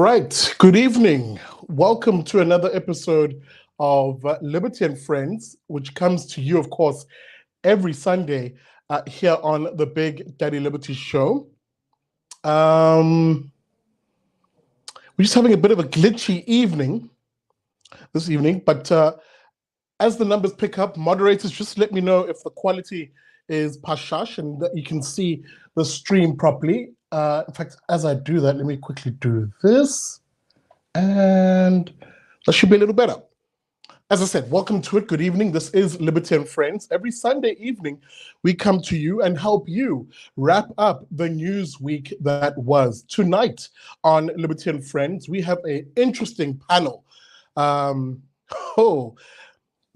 right, good evening. Welcome to another episode of Liberty and Friends, which comes to you, of course, every Sunday here on the Big Daddy Liberty Show. We're just having a bit of a glitchy evening this evening, but as the numbers pick up, moderators, just let me know if the quality is pashash and that you can see the stream properly. In fact, as I do that, let me quickly do this, and that should be a little better. As I said, welcome to it. Good evening. This is Liberty and Friends. Every Sunday evening, we come to you and help you wrap up the news week that was. Tonight on Liberty and Friends, we have an interesting panel.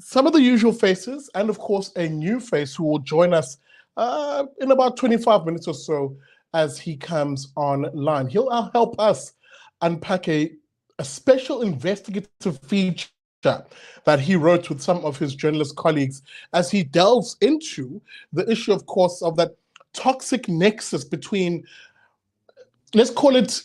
Some of the usual faces, and of course, a new face who will join us in about 25 minutes or so as he comes online. He'll help us unpack a special investigative feature that he wrote with some of his journalist colleagues as he delves into the issue, of course, of that toxic nexus between, let's call it,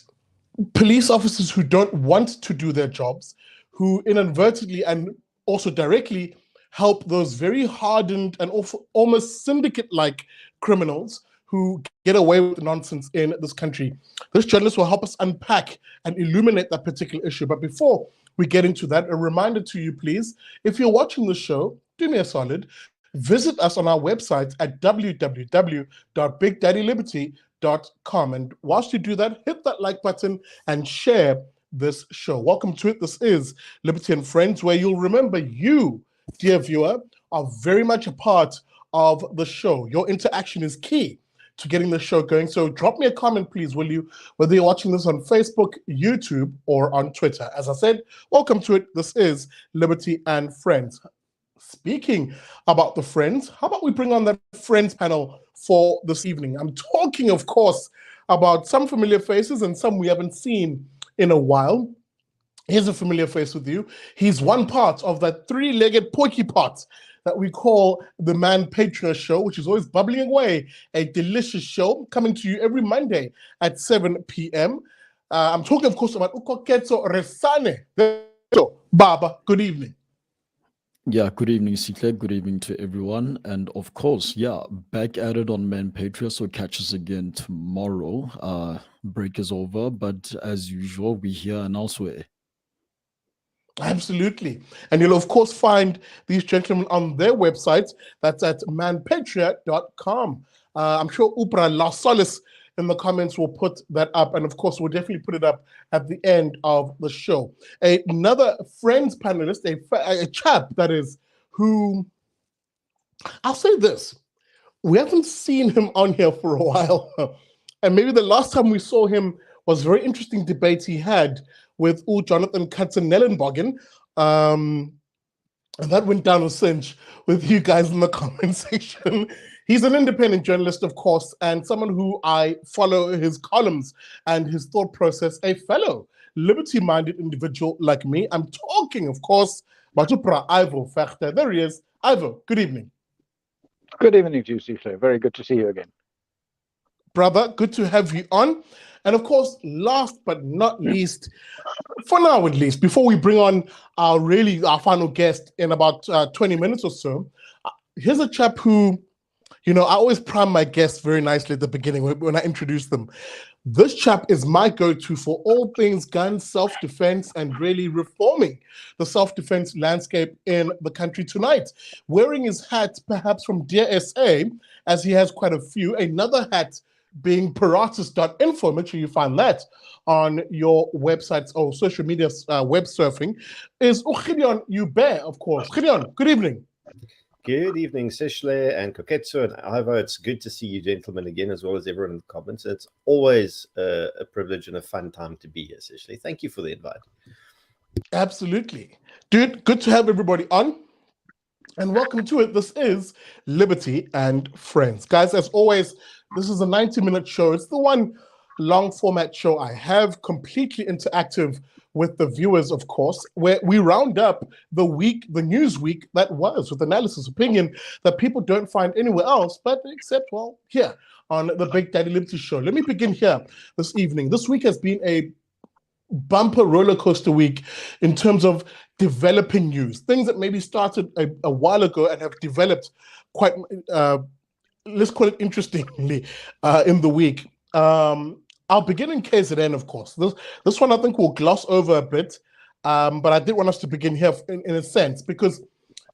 police officers who don't want to do their jobs, who inadvertently and also directly help those very hardened and almost syndicate-like criminals who get away with nonsense in this country. This journalist will help us unpack and illuminate that particular issue. But before we get into that, a reminder to you, please, if you're watching the show, do me a solid, visit us on our website at www.bigdaddyliberty.com. And whilst you do that, hit that like button and share this show. Welcome to it. This is Liberty and Friends, where you'll remember you, dear viewer, are very much a part of the show. Your interaction is key to getting the show going. So drop me a comment, please, will you? Whether you're watching this on Facebook, YouTube, or on Twitter. As I said, welcome to it. This is Liberty and Friends. Speaking about the Friends, how about we bring on that Friends panel for this evening? I'm talking, of course, about some familiar faces and some we haven't seen in a while. Here's a familiar face with you. He's one part of that three-legged porky pot that we call the Manpatria show, which is always bubbling away, a delicious show coming to you every Monday at 7 p.m. I'm talking, of course, about Koketso Resane. Baba, good evening. Yeah, good evening, Sikle. Good evening to everyone. And of course, yeah, back at it on Manpatria, so catch us again tomorrow. Break is over, but as usual, we're here and elsewhere. Absolutely. And you'll, of course, find these gentlemen on their websites. That's at manpatria.com. I'm sure Upra La Solis in the comments will put that up. And, of course, we'll definitely put it up at the end of the show. Another Friends panelist, a chap, that is, who, I'll say this, we haven't seen him on here for a while. And maybe the last time we saw him was a very interesting debate he had with Jonathan Katzenellenbogen. And that went down a cinch with you guys in the comment section. He's an independent journalist, of course, and someone who I follow his columns and his thought process, a fellow liberty-minded individual like me. I'm talking, of course, about Ivo Vegter. There he is. Ivo, good evening. Good evening to you, Sikle. Very good to see you again. Brother, good to have you on. And of course, last but not least, for now at least, before we bring on our final guest in about 20 minutes or so, here's a chap who, you know, I always prime my guests very nicely at the beginning when I introduce them. This chap is my go-to for all things gun self-defense and really reforming the self-defense landscape in the country tonight. Wearing his hat, perhaps from Dear SA, as he has quite a few, another hat being paratus.info. Make sure you find that on your websites or social media web surfing, is Gideon Joubert, of course. Gideon, good evening. Good evening, Sishle and Koketso and Ivo. It's good to see you gentlemen again, as well as everyone in the comments. It's always a privilege and a fun time to be here, Sishle. Thank you for the invite. Absolutely. Dude, good to have everybody on. And welcome to it. This is Liberty and Friends. Guys, as always, this is a 90-minute show. It's the one long format show I have, completely interactive with the viewers, of course, where we round up the news week that was, with analysis, opinion that people don't find anywhere else, but except, well, here on the Big Daddy Liberty Show. Let me begin here this evening. This week has been a bumper roller coaster week in terms of developing news, things that maybe started a while ago and have developed quite, let's call it interestingly, in the week. I'll begin in KZN, of course. This one I think we'll gloss over a bit, but I did want us to begin here in a sense, because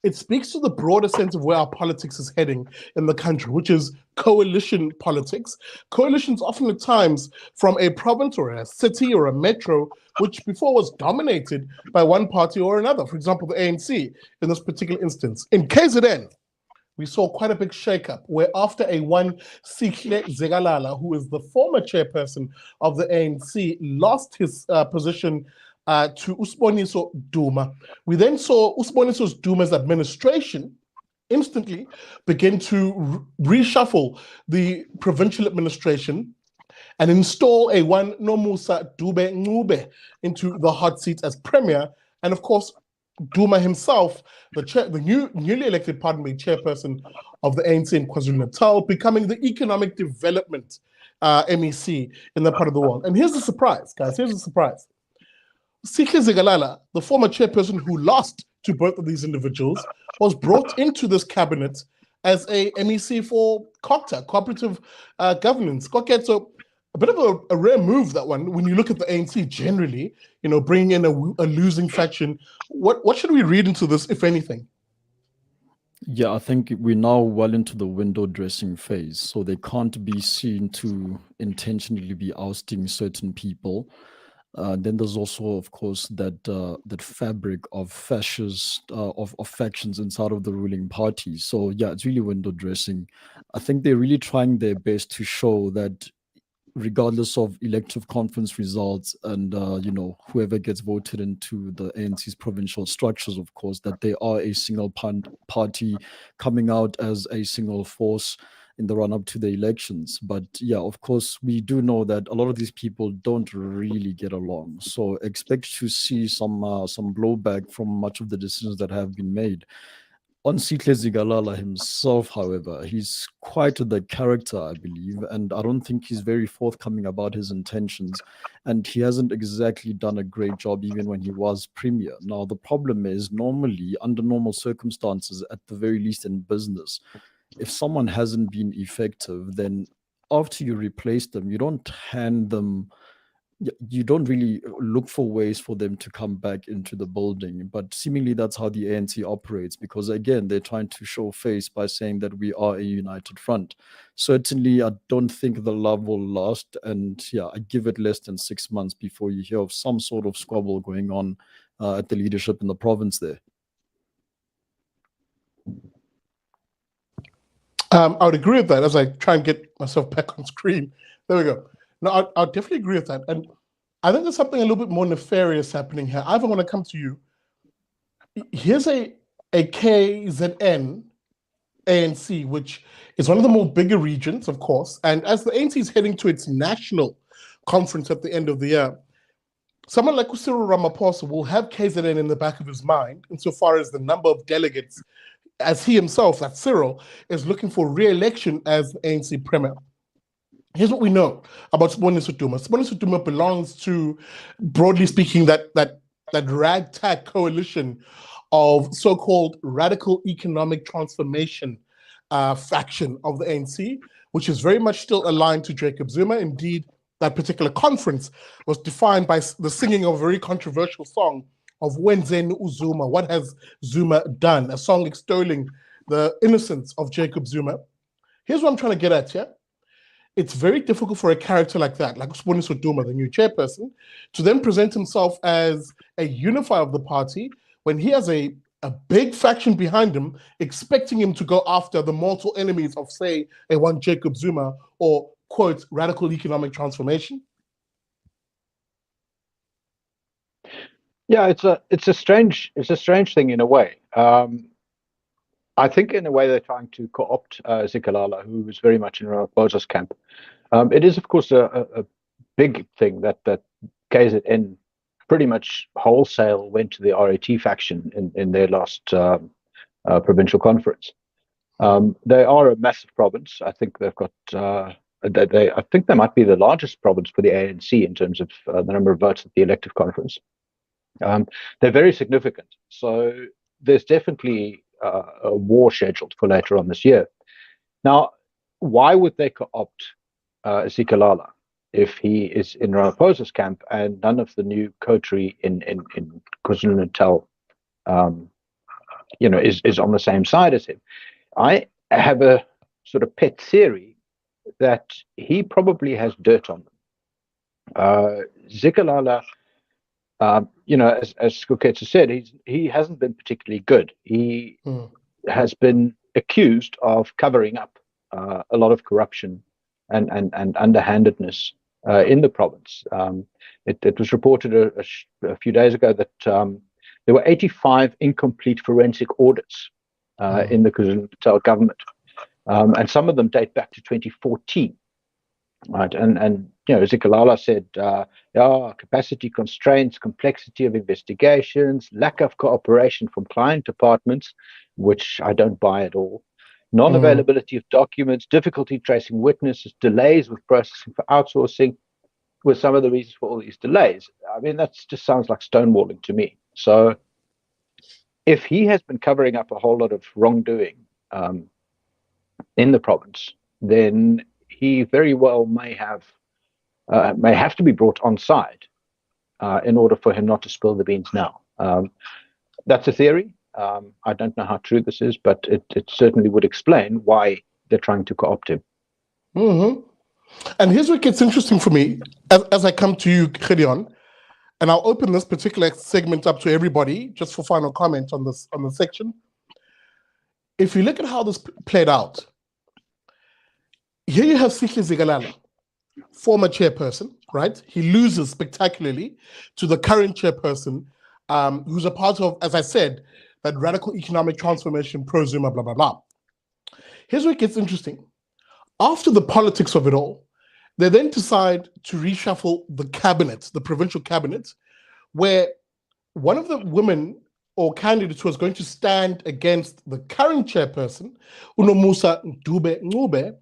it speaks to the broader sense of where our politics is heading in the country, which is coalition politics. Coalitions often at times from a province or a city or a metro, which before was dominated by one party or another. For example, the ANC in this particular instance. In KZN, we saw quite a big shakeup where after a one Sihle Zikalala, who is the former chairperson of the ANC, lost his position to Usboniso Duma. We then saw Usboniso Duma's administration instantly begin to reshuffle the provincial administration and install a one Nomusa Dube Ngube into the hot seat as premier. And of course, Duma himself, the newly elected, chairperson of the ANC in KwaZulu-Natal, becoming the economic development MEC in that part of the world. And here's the surprise, guys, here's the surprise. Sihle Zikalala, the former chairperson who lost to both of these individuals, was brought into this cabinet as a MEC for COGTA, cooperative governance. Koketso, a bit of a rare move, that one, when you look at the ANC generally, you know, bringing in a losing faction. What should we read into this, if anything? Yeah, I think we're now well into the window dressing phase, so they can't be seen to intentionally be ousting certain people. Then there's also, of course, that fabric of fascist of factions inside of the ruling party. So yeah, it's really window dressing. I think they're really trying their best to show that regardless of elective conference results and you know, whoever gets voted into the ANC's provincial structures, of course, that they are a single party coming out as a single force in the run-up to the elections. But yeah, of course, we do know that a lot of these people don't really get along. So expect to see some blowback from much of the decisions that have been made. On Sihle Zikalala himself, however, he's quite the character, I believe, and I don't think he's very forthcoming about his intentions, and he hasn't exactly done a great job even when he was premier. Now, the problem is, normally, under normal circumstances, at the very least in business, if someone hasn't been effective, then after you replace them, you don't hand them, you don't really look for ways for them to come back into the building. But seemingly that's how the ANC operates, because again, they're trying to show face by saying that we are a united front. Certainly, I don't think the love will last. And yeah, I give it less than 6 months before you hear of some sort of squabble going on at the leadership in the province there. I would agree with that as I try and get myself back on screen. There we go. No, I'll definitely agree with that. And I think there's something a little bit more nefarious happening here. Ivo, I want to come to you. Here's a KZN ANC, which is one of the more bigger regions, of course. And as the ANC is heading to its national conference at the end of the year, someone like Cyril Ramaphosa will have KZN in the back of his mind insofar as the number of delegates, as he himself, that Cyril, is looking for re-election as the ANC premier. Here's what we know about Siboniso Duma. Siboniso Duma belongs to, broadly speaking, that ragtag coalition of so-called radical economic transformation faction of the ANC, which is very much still aligned to Jacob Zuma. Indeed, that particular conference was defined by the singing of a very controversial song of Wenzeni Uzuma, What Has Zuma Done? A song extolling the innocence of Jacob Zuma. Here's what I'm trying to get at here. It's very difficult for a character like that, like Siboniso Duma, the new chairperson, to then present himself as a unifier of the party when he has a big faction behind him, expecting him to go after the mortal enemies of, say, a one Jacob Zuma or, quote, radical economic transformation. Yeah, it's a strange thing in a way. I think in a way they're trying to co-opt Zikalala, who is very much in Ramaphosa's camp. It is, of course, a big thing that KZN pretty much wholesale went to the RAT faction in their last provincial conference. They are a massive province. I think they've got I think they might be the largest province for the ANC in terms of the number of votes at the elective conference. They're very significant. So there's definitely a war scheduled for later on this year. Now, why would they co-opt Zikalala if he is in Ramaphosa's camp and none of the new coterie in KwaZulu-Natal, is on the same side as him? I have a sort of pet theory that he probably has dirt on them. Zikalala, as Koketso said, he hasn't been particularly good. He has been accused of covering up a lot of corruption and underhandedness in the province. It was reported a few days ago that there were 85 incomplete forensic audits in the KwaZulu-Natal government, and some of them date back to 2014. Right, and Zikalala said, capacity constraints, complexity of investigations, lack of cooperation from client departments, which I don't buy at all, non-availability of documents, difficulty tracing witnesses, delays with processing for outsourcing were some of the reasons for all these delays. I mean, that just sounds like stonewalling to me. So if he has been covering up a whole lot of wrongdoing in the province, then he very well may have to be brought on side in order for him not to spill the beans now. That's a theory. I don't know how true this is, but it certainly would explain why they're trying to co-opt him. And here's what gets interesting for me as I come to you, Gideon, and I'll open this particular segment up to everybody just for final comment on this section. If you look at how this played out, here you have Sihle Zikalala, former chairperson, right? He loses spectacularly to the current chairperson, who's a part of, as I said, that radical economic transformation, pro-Zuma, blah, blah, blah. Here's where it gets interesting. After the politics of it all, they then decide to reshuffle the cabinet, the provincial cabinet, where one of the women or candidates who was going to stand against the current chairperson, Unomusa Joubert,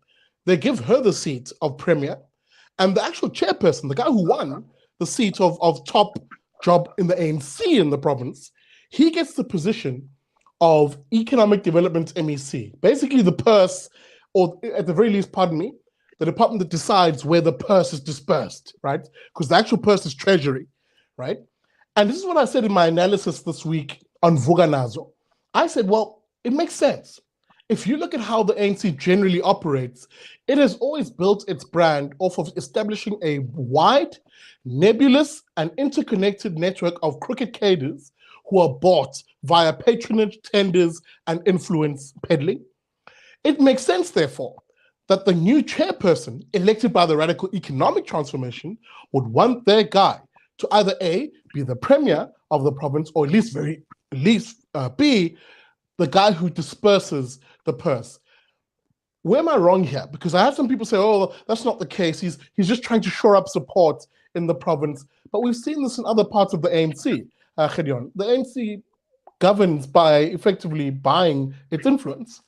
they give her the seat of premier, and the actual chairperson, the guy who won the seat of top job in the ANC in the province, he gets the position of economic development MEC, basically the purse, or at the very least, pardon me, the department that decides where the purse is dispersed, right? Because the actual purse is treasury, right? And this is what I said in my analysis this week on Vuganazo. I said, well, it makes sense. If you look at how the ANC generally operates, it has always built its brand off of establishing a wide, nebulous, and interconnected network of crooked cadres who are bought via patronage, tenders, and influence peddling. It makes sense, therefore, that the new chairperson elected by the radical economic transformation would want their guy to either A, be the premier of the province, or at least B, the guy who disperses the purse. Where am I wrong here? Because I had some people say, oh, that's not the case. He's just trying to shore up support in the province. But we've seen this in other parts of the ANC, Gideon. The ANC governs by effectively buying its influence.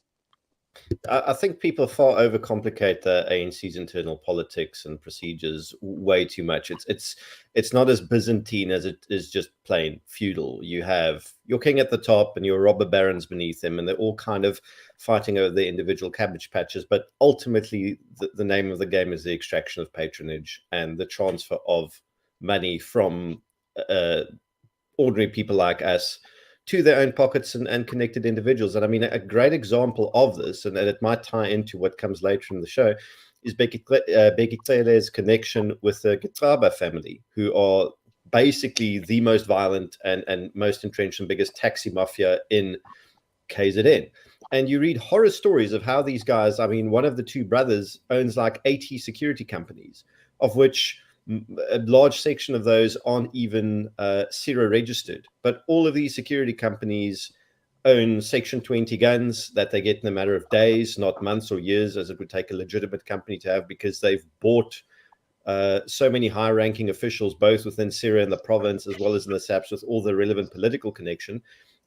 I think people far overcomplicate the ANC's internal politics and procedures way too much. It's not as Byzantine as it is just plain feudal. You have your king at the top and your robber barons beneath him, and they're all kind of fighting over their individual cabbage patches. But ultimately, the name of the game is the extraction of patronage and the transfer of money from ordinary people like us to their own pockets and connected individuals. And I mean, a great example of this, and it might tie into what comes later in the show, is Becky Cele's connection with the Gitaba family, who are basically the most violent and most entrenched and biggest taxi mafia in KZN. And you read horror stories of how these guys, I mean, one of the two brothers owns like 80 security companies, of which a large section of those aren't even zero registered. But all of these security companies own Section 20 guns that they get in a matter of days, not months or years, as it would take a legitimate company to have, because they've bought so many high-ranking officials, both within Syria and the province, as well as in the SAPS, with all the relevant political connection.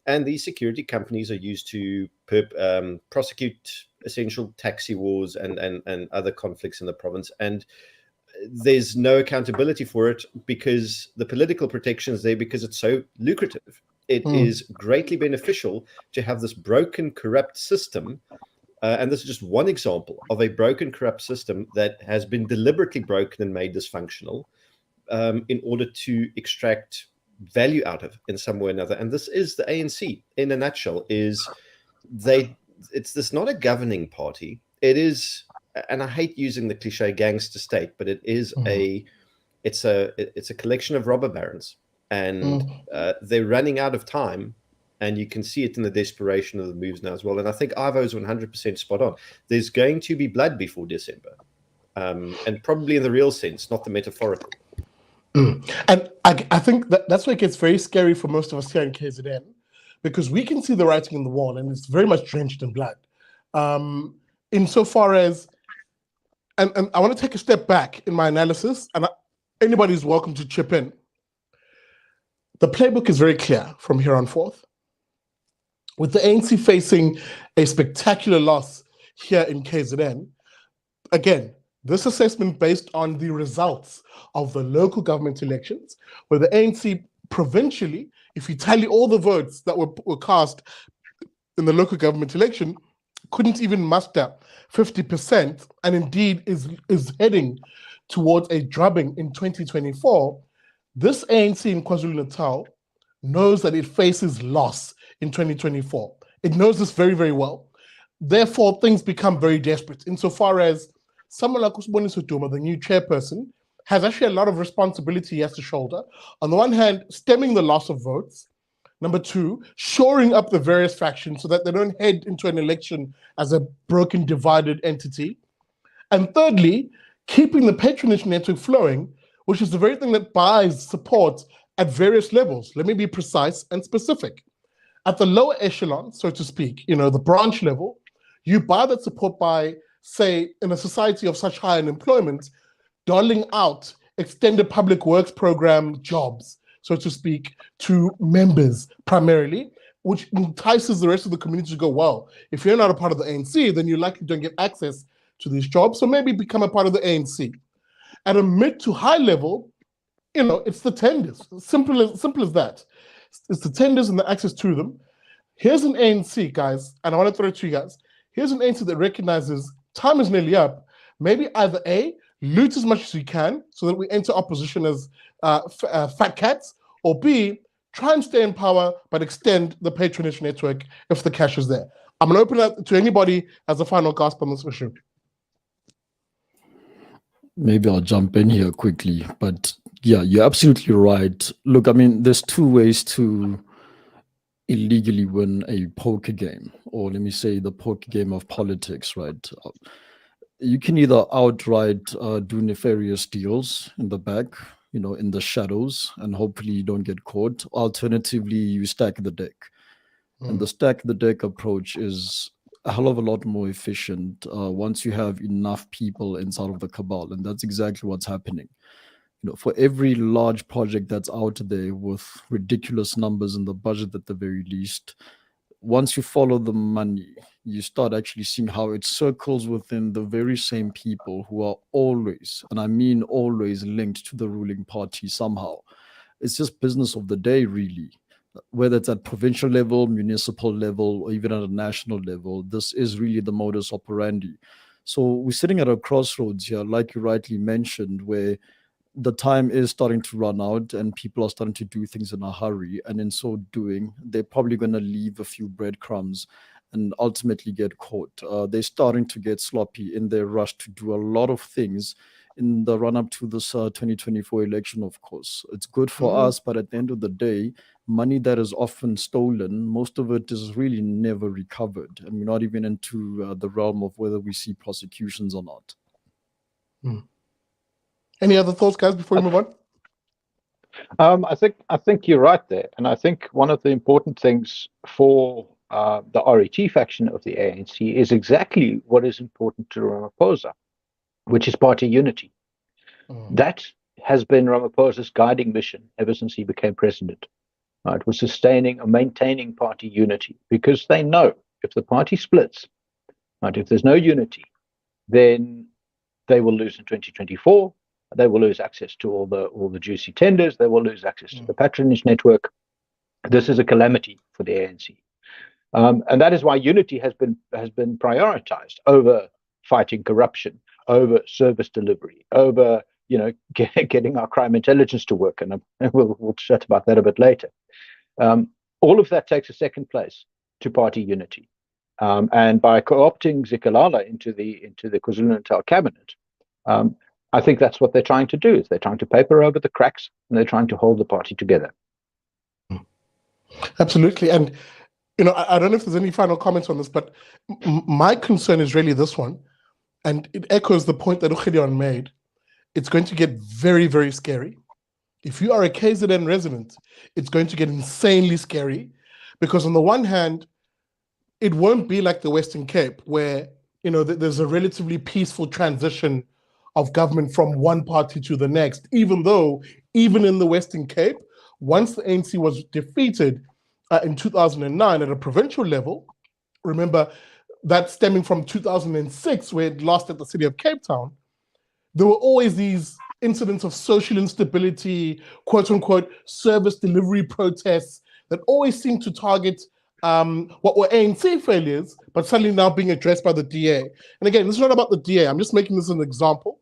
And these security companies are used to prosecute essential taxi wars and other conflicts in the province. And there's no accountability for it because the political protection is there because it's so lucrative. It is greatly beneficial to have this broken, corrupt system. And this is just one example of a broken, corrupt system that has been deliberately broken and made dysfunctional in order to extract value out of in some way or another. And this is the ANC in a nutshell. It's this not a governing party. It is, and I hate using the cliche gangster state, but it is it's a collection of robber barons, and they're running out of time. And you can see it in the desperation of the moves now as well. And I think Ivo is 100% spot on. There's going to be blood before December, and probably in the real sense, not the metaphorical. And I think that's why it gets very scary for most of us here in KZN, because we can see the writing on the wall, and it's very much drenched in blood. Insofar as, and I want to take a step back in my analysis, and anybody's welcome to chip in. The playbook is very clear from here on forth. With the ANC facing a spectacular loss here in KZN, again, this assessment based on the results of the local government elections, where the ANC provincially, if you tally all the votes that were cast in the local government election, couldn't even muster 50%, and indeed is heading towards a drubbing in 2024. This ANC in KwaZulu-Natal knows that it faces loss in 2024. It knows this very, very well. Therefore, things become very desperate insofar as someone like Usiboniso Duma, the new chairperson, has actually a lot of responsibility he has to shoulder. On the one hand, stemming the loss of votes. Number two, shoring up the various factions so that they don't head into an election as a broken, divided entity. And thirdly, keeping the patronage network flowing, which is the very thing that buys support at various levels. Let me be precise and specific. At the lower echelon, so to speak, the branch level, you buy that support by, say, in a society of such high unemployment, doling out extended public works program jobs, so to speak, to members primarily, which entices the rest of the community to go, well, if you're not a part of the ANC, then you likely don't get access to these jobs, so maybe become a part of the ANC. At a mid to high level, it's the tenders. Simple as that. It's the tenders and the access to them. Here's an ANC, guys, and I want to throw it to you guys. Here's an ANC that recognizes time is nearly up. Maybe either A, loot as much as we can so that we enter opposition as fat cats, or B, try and stay in power but extend the patronage network if the cash is there. I'm going to open it up to anybody as a final gasp on this issue. Maybe I'll jump in here quickly, but yeah, you're absolutely right. Look, I mean, there's two ways to illegally win a poker game, or let me say the poker game of politics, right? You can either outright do nefarious deals in the back, in the shadows, and hopefully you don't get caught. Alternatively, you stack the deck. And the stack the deck approach is a hell of a lot more efficient once you have enough people inside of the cabal, and that's exactly what's happening. For every large project that's out there with ridiculous numbers in the budget at the very least, once you follow the money, you start actually seeing how it circles within the very same people who are always, and I mean always, linked to the ruling party somehow. It's just business of the day, really. Whether it's at provincial level, municipal level, or even at a national level, this is really the modus operandi. So we're sitting at a crossroads here, like you rightly mentioned, where the time is starting to run out and people are starting to do things in a hurry. And in so doing, they're probably going to leave a few breadcrumbs and ultimately get caught. They're starting to get sloppy in their rush to do a lot of things in the run-up to this 2024 election, of course. It's good for us, but at the end of the day, money that is often stolen, most of it is really never recovered. And we're not even into the realm of whether we see prosecutions or not. Any other thoughts, guys, before we move on? I think you're right there. And I think one of the important things for the RET faction of the ANC is exactly what is important to Ramaphosa, which is party unity. That has been Ramaphosa's guiding mission ever since he became president. It was sustaining or maintaining party unity, because they know if the party splits, Right? If there's no unity, then they will lose in 2024. They will lose access to all the juicy tenders. They will lose access to the patronage network. This is a calamity for the ANC, and that is why unity has been prioritized over fighting corruption, over service delivery, over getting our crime intelligence to work. And we'll chat about that a bit later. All of that takes a second place to party unity, and by co-opting Zikalala into the KwaZulu-Natal cabinet. I think that's what they're trying to do. Is they're trying to paper over the cracks, and they're trying to hold the party together. Absolutely. And I don't know if there's any final comments on this, but my concern is really this one, and it echoes the point that Gideon made. It's going to get very, very scary. If you are a KZN resident, it's going to get insanely scary, because on the one hand, it won't be like the Western Cape, where there's a relatively peaceful transition of government from one party to the next, even though, even in the Western Cape, once the ANC was defeated in 2009 at a provincial level, remember that stemming from 2006, where it lost at the city of Cape Town, there were always these incidents of social instability, quote unquote, service delivery protests that always seemed to target what were ANC failures, but suddenly now being addressed by the DA. And again, this is not about the DA. I'm just making this an example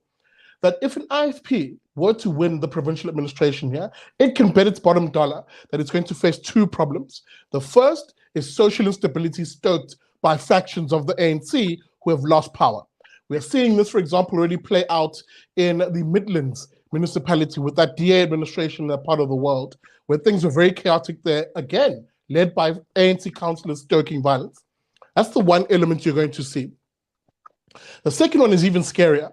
that if an IFP were to win the provincial administration here, it can bet its bottom dollar that it's going to face two problems. The first is social instability stoked by factions of the ANC who have lost power. We are seeing this, for example, already play out in the Midlands municipality with that DA administration in that part of the world, where things were very chaotic there, again, led by ANC councillors stoking violence. That's the one element you're going to see. The second one is even scarier,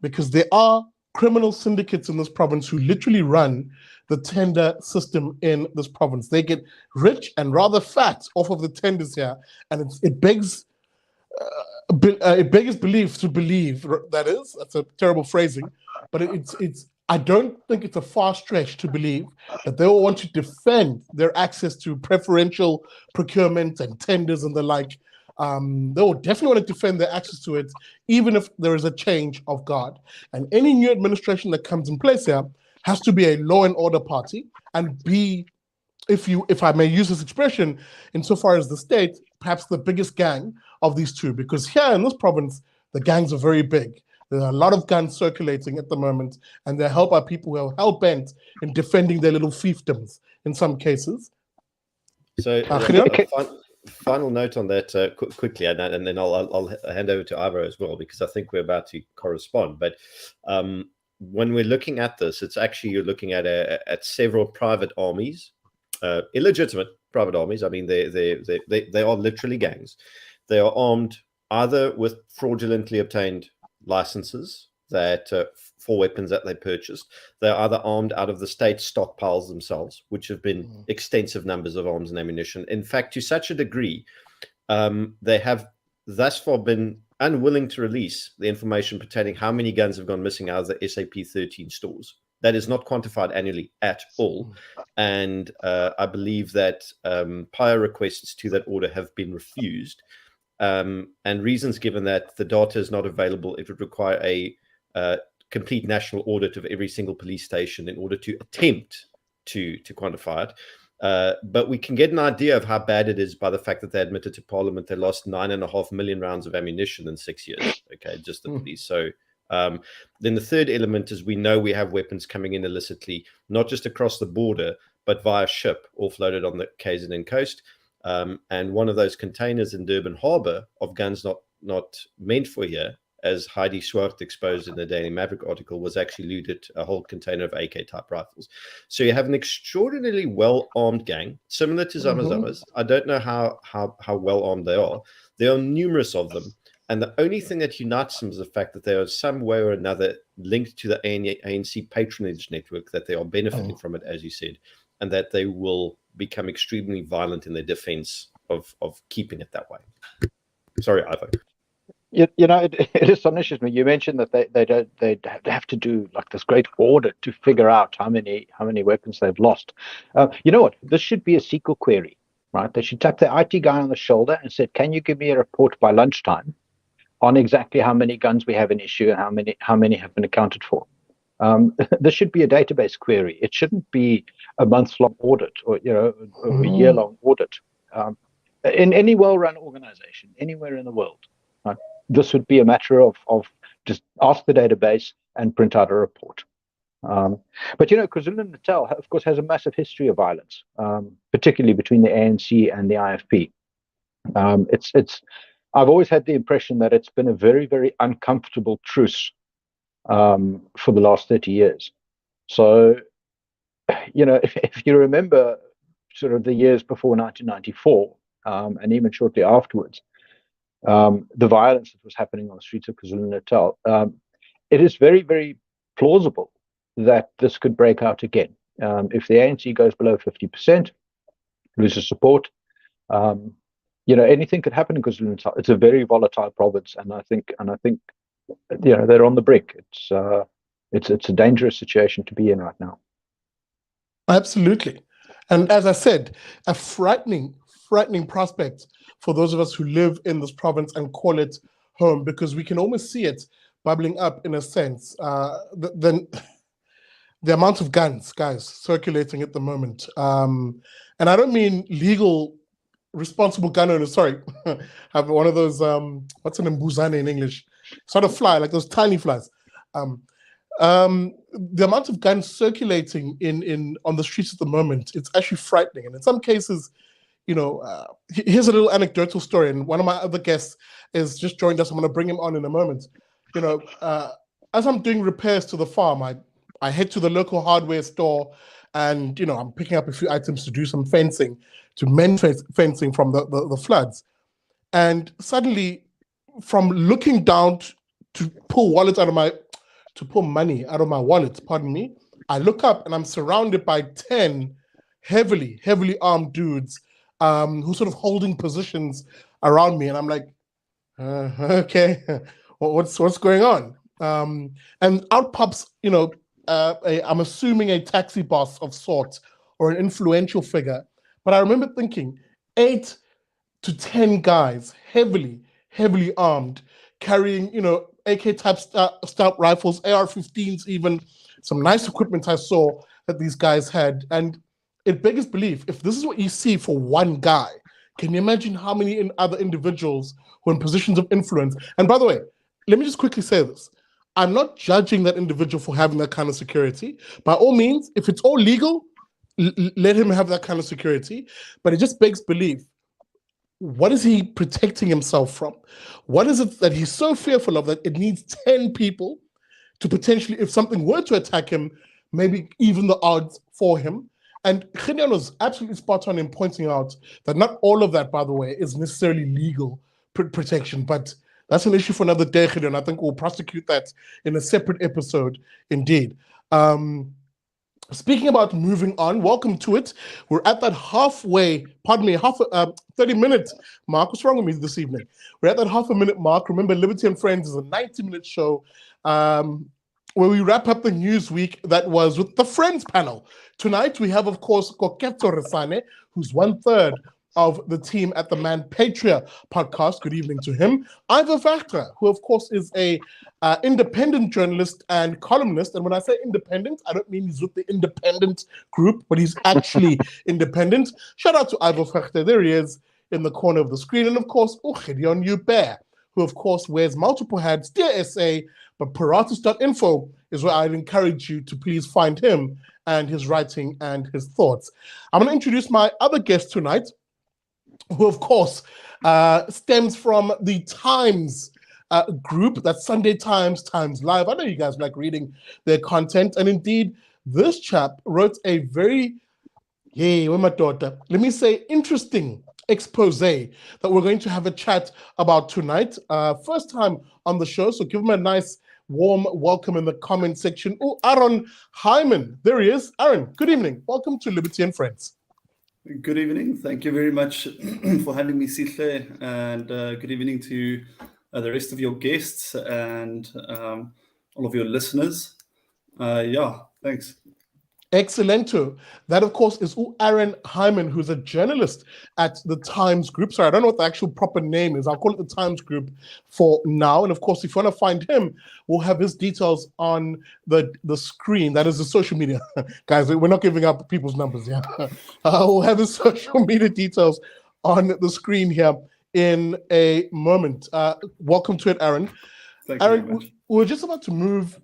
because there are criminal syndicates in this province who literally run the tender system in this province. They get rich and rather fat off of the tenders here, and it begs belief to believe, that is, that's a terrible phrasing, but I don't think it's a far stretch to believe that they will want to defend their access to preferential procurement and tenders and the like. They will definitely want to defend their access to it, even if there is a change of guard. And any new administration that comes in place here has to be a law and order party and be, if I may use this expression, insofar as the state, perhaps the biggest gang of these two, because here in this province, the gangs are very big. There are a lot of guns circulating at the moment, and they're held by people who are hell-bent in defending their little fiefdoms in some cases. So, final note on that quickly, and then I'll hand over to Ivo as well, because I think we're about to correspond. But when we're looking at this, it's actually, you're looking at several private armies, illegitimate private armies. I mean, they are literally gangs. They are armed either with fraudulently obtained licenses that for weapons that they purchased. They're either armed out of the state stockpiles themselves, which have been extensive numbers of arms and ammunition. In fact, to such a degree, they have thus far been unwilling to release the information pertaining how many guns have gone missing out of the SAP 13 stores. That is not quantified annually at all. And I believe that prior requests to that order have been refused. And reasons given that the data is not available, it would require a complete national audit of every single police station in order to attempt to quantify it. But we can get an idea of how bad it is by the fact that they admitted to Parliament they lost 9.5 million rounds of ammunition in 6 years. Okay, just the police. So then the third element is we know we have weapons coming in illicitly, not just across the border, but via ship, offloaded on the KZN coast. And one of those containers in Durban Harbour of guns not meant for here, as Heidi Swart exposed in the Daily Maverick article, was actually looted a whole container of AK-type rifles. So you have an extraordinarily well-armed gang, similar to Zamazamas. I don't know how well-armed they are. There are numerous of them. And the only thing that unites them is the fact that they are some way or another linked to the ANC patronage network, that they are benefiting from it, as you said, and that they will become extremely violent in their defense of keeping it that way. Sorry, Ivo. It astonishes me. You mentioned that they have to do like this great audit to figure out how many weapons they've lost. You know what? This should be a SQL query, right? They should tap the IT guy on the shoulder and said, "Can you give me a report by lunchtime on exactly how many guns we have in issue and how many have been accounted for. This should be a database query. It shouldn't be a month-long audit or a year-long audit. In any well-run organization, anywhere in the world, right, this would be a matter of just ask the database and print out a report. But KwaZulu-Natal, of course, has a massive history of violence, particularly between the ANC and the IFP. I've always had the impression that it's been a very, very uncomfortable truce for the last 30 years. So, if you remember sort of the years before 1994, and even shortly afterwards, the violence that was happening on the streets of KwaZulu-Natal, it is very, very plausible that this could break out again. If the ANC goes below 50%, loses support, anything could happen in KwaZulu-Natal. It's a very volatile province, and I think they're on the brink. It's a dangerous situation to be in right now. Absolutely. And as I said, a frightening prospect for those of us who live in this province and call it home, because we can almost see it bubbling up in a sense. The amount of guns, guys, circulating at the moment. And I don't mean legal, responsible gun owners, sorry. Have one of those, what's an mbuzane in English? Sort of fly, like those tiny flies. The amount of guns circulating on the streets at the moment, it's actually frightening. And in some cases, here's a little anecdotal story. And one of my other guests is just joined us. I'm going to bring him on in a moment. As I'm doing repairs to the farm, I head to the local hardware store, and I'm picking up a few items to do some fencing, to mend fencing from the floods. And suddenly, from looking down to pull money out of my wallet, pardon me, I look up and I'm surrounded by 10 heavily armed dudes who sort of holding positions around me, and I'm like, okay, what's going on? And out pops, I'm assuming a taxi boss of sorts or an influential figure. But I remember thinking, 8 to 10 guys, heavily armed, carrying, AK-type stout rifles, AR-15s, even some nice equipment I saw that these guys had. And it beggars belief, if this is what you see for one guy, can you imagine how many other individuals who are in positions of influence? And by the way, let me just quickly say this. I'm not judging that individual for having that kind of security. By all means, if it's all legal, let him have that kind of security. But it just begs belief. What is he protecting himself from? What is it that he's so fearful of that it needs 10 people to potentially, if something were to attack him, maybe even the odds for him? And Gideon was absolutely spot on in pointing out that not all of that, by the way, is necessarily legal protection, but that's an issue for another day, Gideon. I think we'll prosecute that in a separate episode, indeed. Speaking about moving on, welcome to it. We're at that 30-minute mark. What's wrong with me this evening? We're at that half a minute mark. Remember, Liberty and Friends is a 90-minute show where we wrap up the news week that was with the Friends panel. Tonight, we have, of course, Koketso Resane, who's 1/3 of the team at the Manpatria podcast. Good evening to him. Ivo Vegter, who, of course, is a independent journalist and columnist. And when I say independent, I don't mean he's with the independent group, but he's actually independent. Shout out to Ivo Vegter. There he is in the corner of the screen. And, of course, Gideon Joubert, who, of course, wears multiple hats, Dear SA, but paratus.info is where I'd encourage you to please find him and his writing and his thoughts. I'm going to introduce my other guest tonight, who, of course, stems from the Times group, that's Sunday Times Live. I know you guys like reading their content, and indeed, this chap wrote a very, let me say, interesting expose that we're going to have a chat about tonight. First time on the show, so give him a nice, warm welcome in the comment section. Oh, Aron Hyman, there he is. Aron, good evening. Welcome to Liberty and Friends. Good evening. Thank you very much for having me, Sihle, and good evening to the rest of your guests and all of your listeners. Thanks. Excellento. That, of course, is Aron Hyman, who's a journalist at the Times Group. Sorry, I don't know what the actual proper name is. I'll call it the Times Group for now. And of course, if you want to find him, we'll have his details on the screen. That is the social media. Guys, we're not giving up people's numbers, yeah? We'll have his social media details on the screen here in a moment. Welcome to it, Aron. Thank you very Aron, much. we're just about to move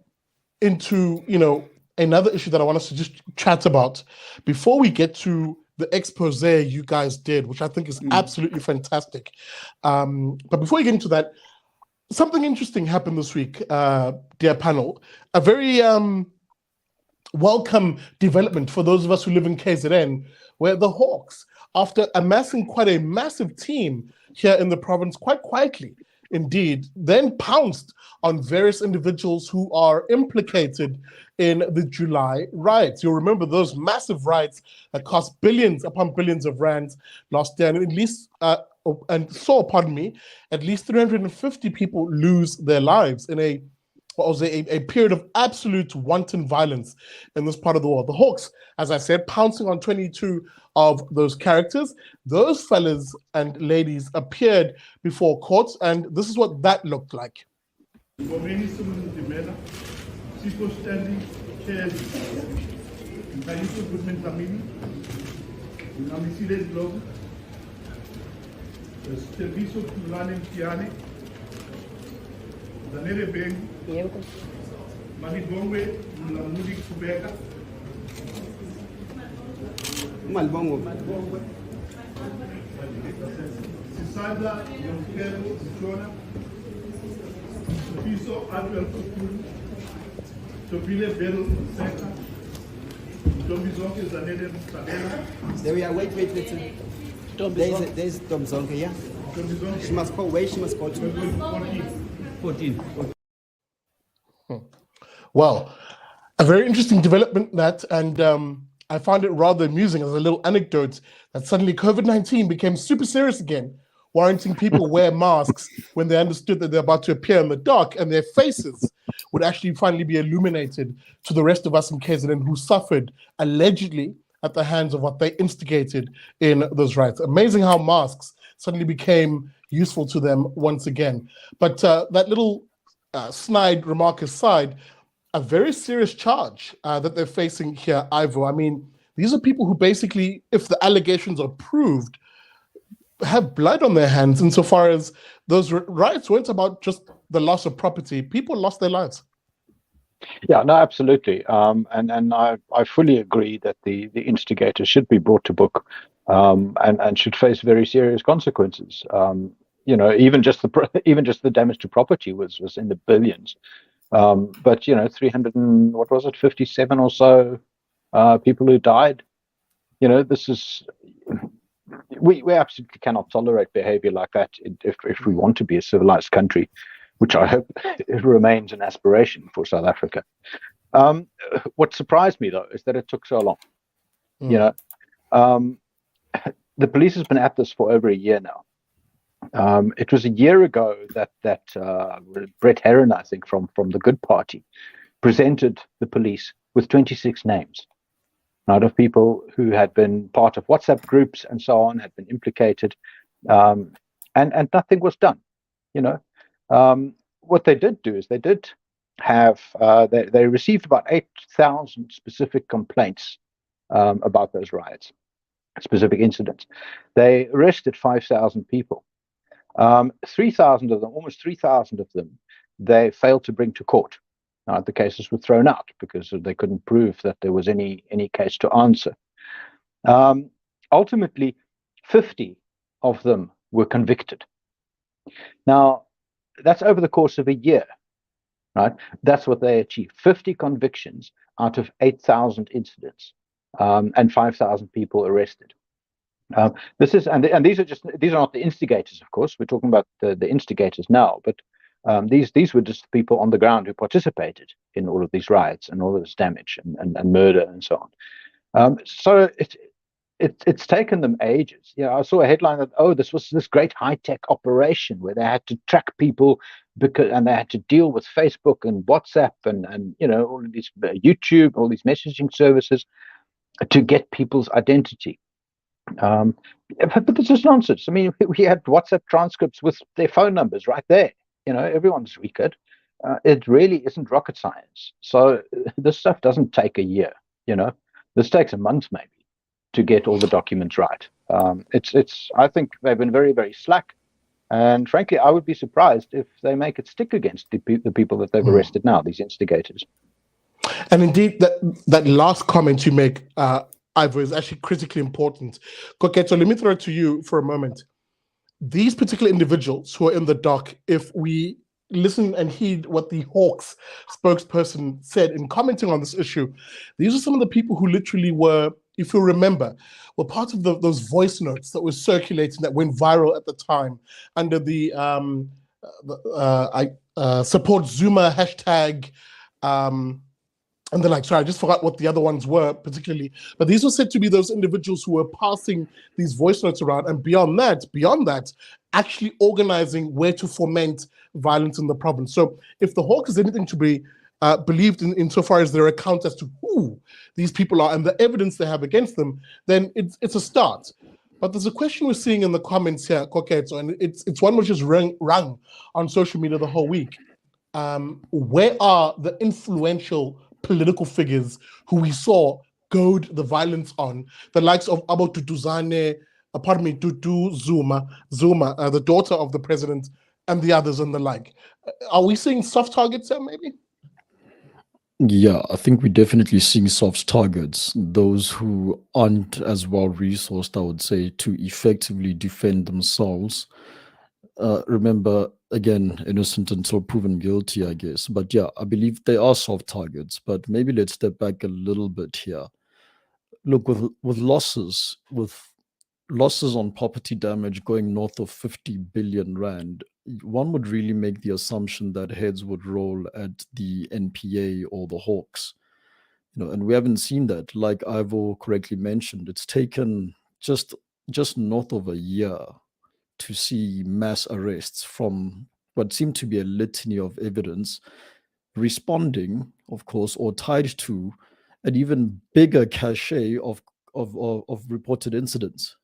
into, another issue that I want us to just chat about before we get to the expose you guys did, which I think is absolutely fantastic. But before we get into that, something interesting happened this week, dear panel. A very welcome development for those of us who live in KZN, where the Hawks, after amassing quite a massive team here in the province, quite quietly, indeed, then pounced on various individuals who are implicated in the July riots. You'll remember those massive riots that cost billions upon billions of rands last year, and at least at least 350 people lose their lives in a period of absolute wanton violence in this part of the world. The Hawks, as I said, pouncing on 22 of those characters. Those fellas and ladies appeared before courts, and this is what that looked like. People standing chairs. Mkayuko Goodman family. Unamisiles blog. Serviço Tulane Piane. Danere Beng. Malibongwe Mulamudi Kubeka. Malbongwe. Sisada Yonkero Sichona. Serviço Adwell Kukuru. Topile Bell Seka. Domizonke Zanede Sadela. There we are. Wait. There's Domzonke, yeah? She must call. Wait, she must call. 14. Well, a very interesting development that, and I found it rather amusing as a little anecdote that suddenly COVID-19 became super serious again, warranting people wear masks when they understood that they're about to appear in the dark and their faces would actually finally be illuminated to the rest of us in KZN who suffered allegedly at the hands of what they instigated in those riots. Amazing how masks suddenly became useful to them once again. But that little snide remark aside, a very serious charge that they're facing here, Ivo. I mean, these are people who basically, if the allegations are proved, have blood on their hands insofar as those riots weren't about just the loss of property. People lost their lives. Yeah, no, absolutely. And I fully agree that the instigators should be brought to book and should face very serious consequences. Even just the damage to property was in the billions. But 300 and what was it, 57 or so people who died. This is we absolutely cannot tolerate behavior like that if we want to be a civilized country, which I hope it remains an aspiration for South Africa. What surprised me, though, is that it took so long. The police has been at this for over a year now. It was a year ago that Brett Heron, I think, from the Good Party, presented the police with 26 names, out of people who had been part of WhatsApp groups and so on, had been implicated, and nothing was done. What they did do is they did have they received about 8,000 specific complaints about those riots, specific incidents. They arrested 5,000 people. 3,000 of them, almost 3,000 of them, they failed to bring to court. The cases were thrown out because they couldn't prove that there was any case to answer. Ultimately, 50 of them were convicted. Now, that's over the course of a year, right? That's what they achieved: 50 convictions out of 8,000 incidents, and 5,000 people arrested. These are not the instigators, of course. We're talking about the instigators now, but these were just people on the ground who participated in all of these riots and all of this damage and murder and so on. So it's taken them ages. I saw a headline that, this was this great high-tech operation where they had to track people and they had to deal with Facebook and WhatsApp and all of these YouTube, all these messaging services to get people's identity. But this is nonsense. I mean, we had WhatsApp transcripts with their phone numbers right there. Everyone's recovered. It really isn't rocket science. So this stuff doesn't take a year. This takes a month maybe to get all the documents right. I think they've been very, very slack. And frankly, I would be surprised if they make it stick against the people that they've arrested now, these instigators. And indeed, that last comment you make, Ivo, is actually critically important. Koketso, let me throw it to you for a moment. These particular individuals who are in the dock, if we listen and heed what the Hawks spokesperson said in commenting on this issue, these are some of the people who literally were, if you remember, were part of those voice notes that were circulating, that went viral at the time under the support Zuma hashtag, and they're like, sorry, I just forgot what the other ones were particularly. But these were said to be those individuals who were passing these voice notes around, and beyond that, actually organizing where to foment violence in the province. So if the Hawk is anything to be believed in insofar as their account as to who these people are and the evidence they have against them, then it's a start. But there's a question we're seeing in the comments here, Koketso, and it's one which is rung on social media the whole week. Where are the influential political figures who we saw goad the violence on, the likes of Abo Tutuzane, Tutu Zuma, the daughter of the president, and the others and the like? Are we seeing soft targets there, maybe? Yeah, I think we're definitely seeing soft targets, those who aren't as well resourced, I would say, to effectively defend themselves. Remember, again, innocent until proven guilty, I guess. But yeah, I believe they are soft targets. But maybe let's step back a little bit here. Look, with losses on property damage going north of 50 billion rand, one would really make the assumption that heads would roll at the NPA or the Hawks. And we haven't seen that. Like Ivo correctly mentioned, it's taken just north of a year to see mass arrests from what seemed to be a litany of evidence, responding, of course, or tied to an even bigger cachet of reported incidents,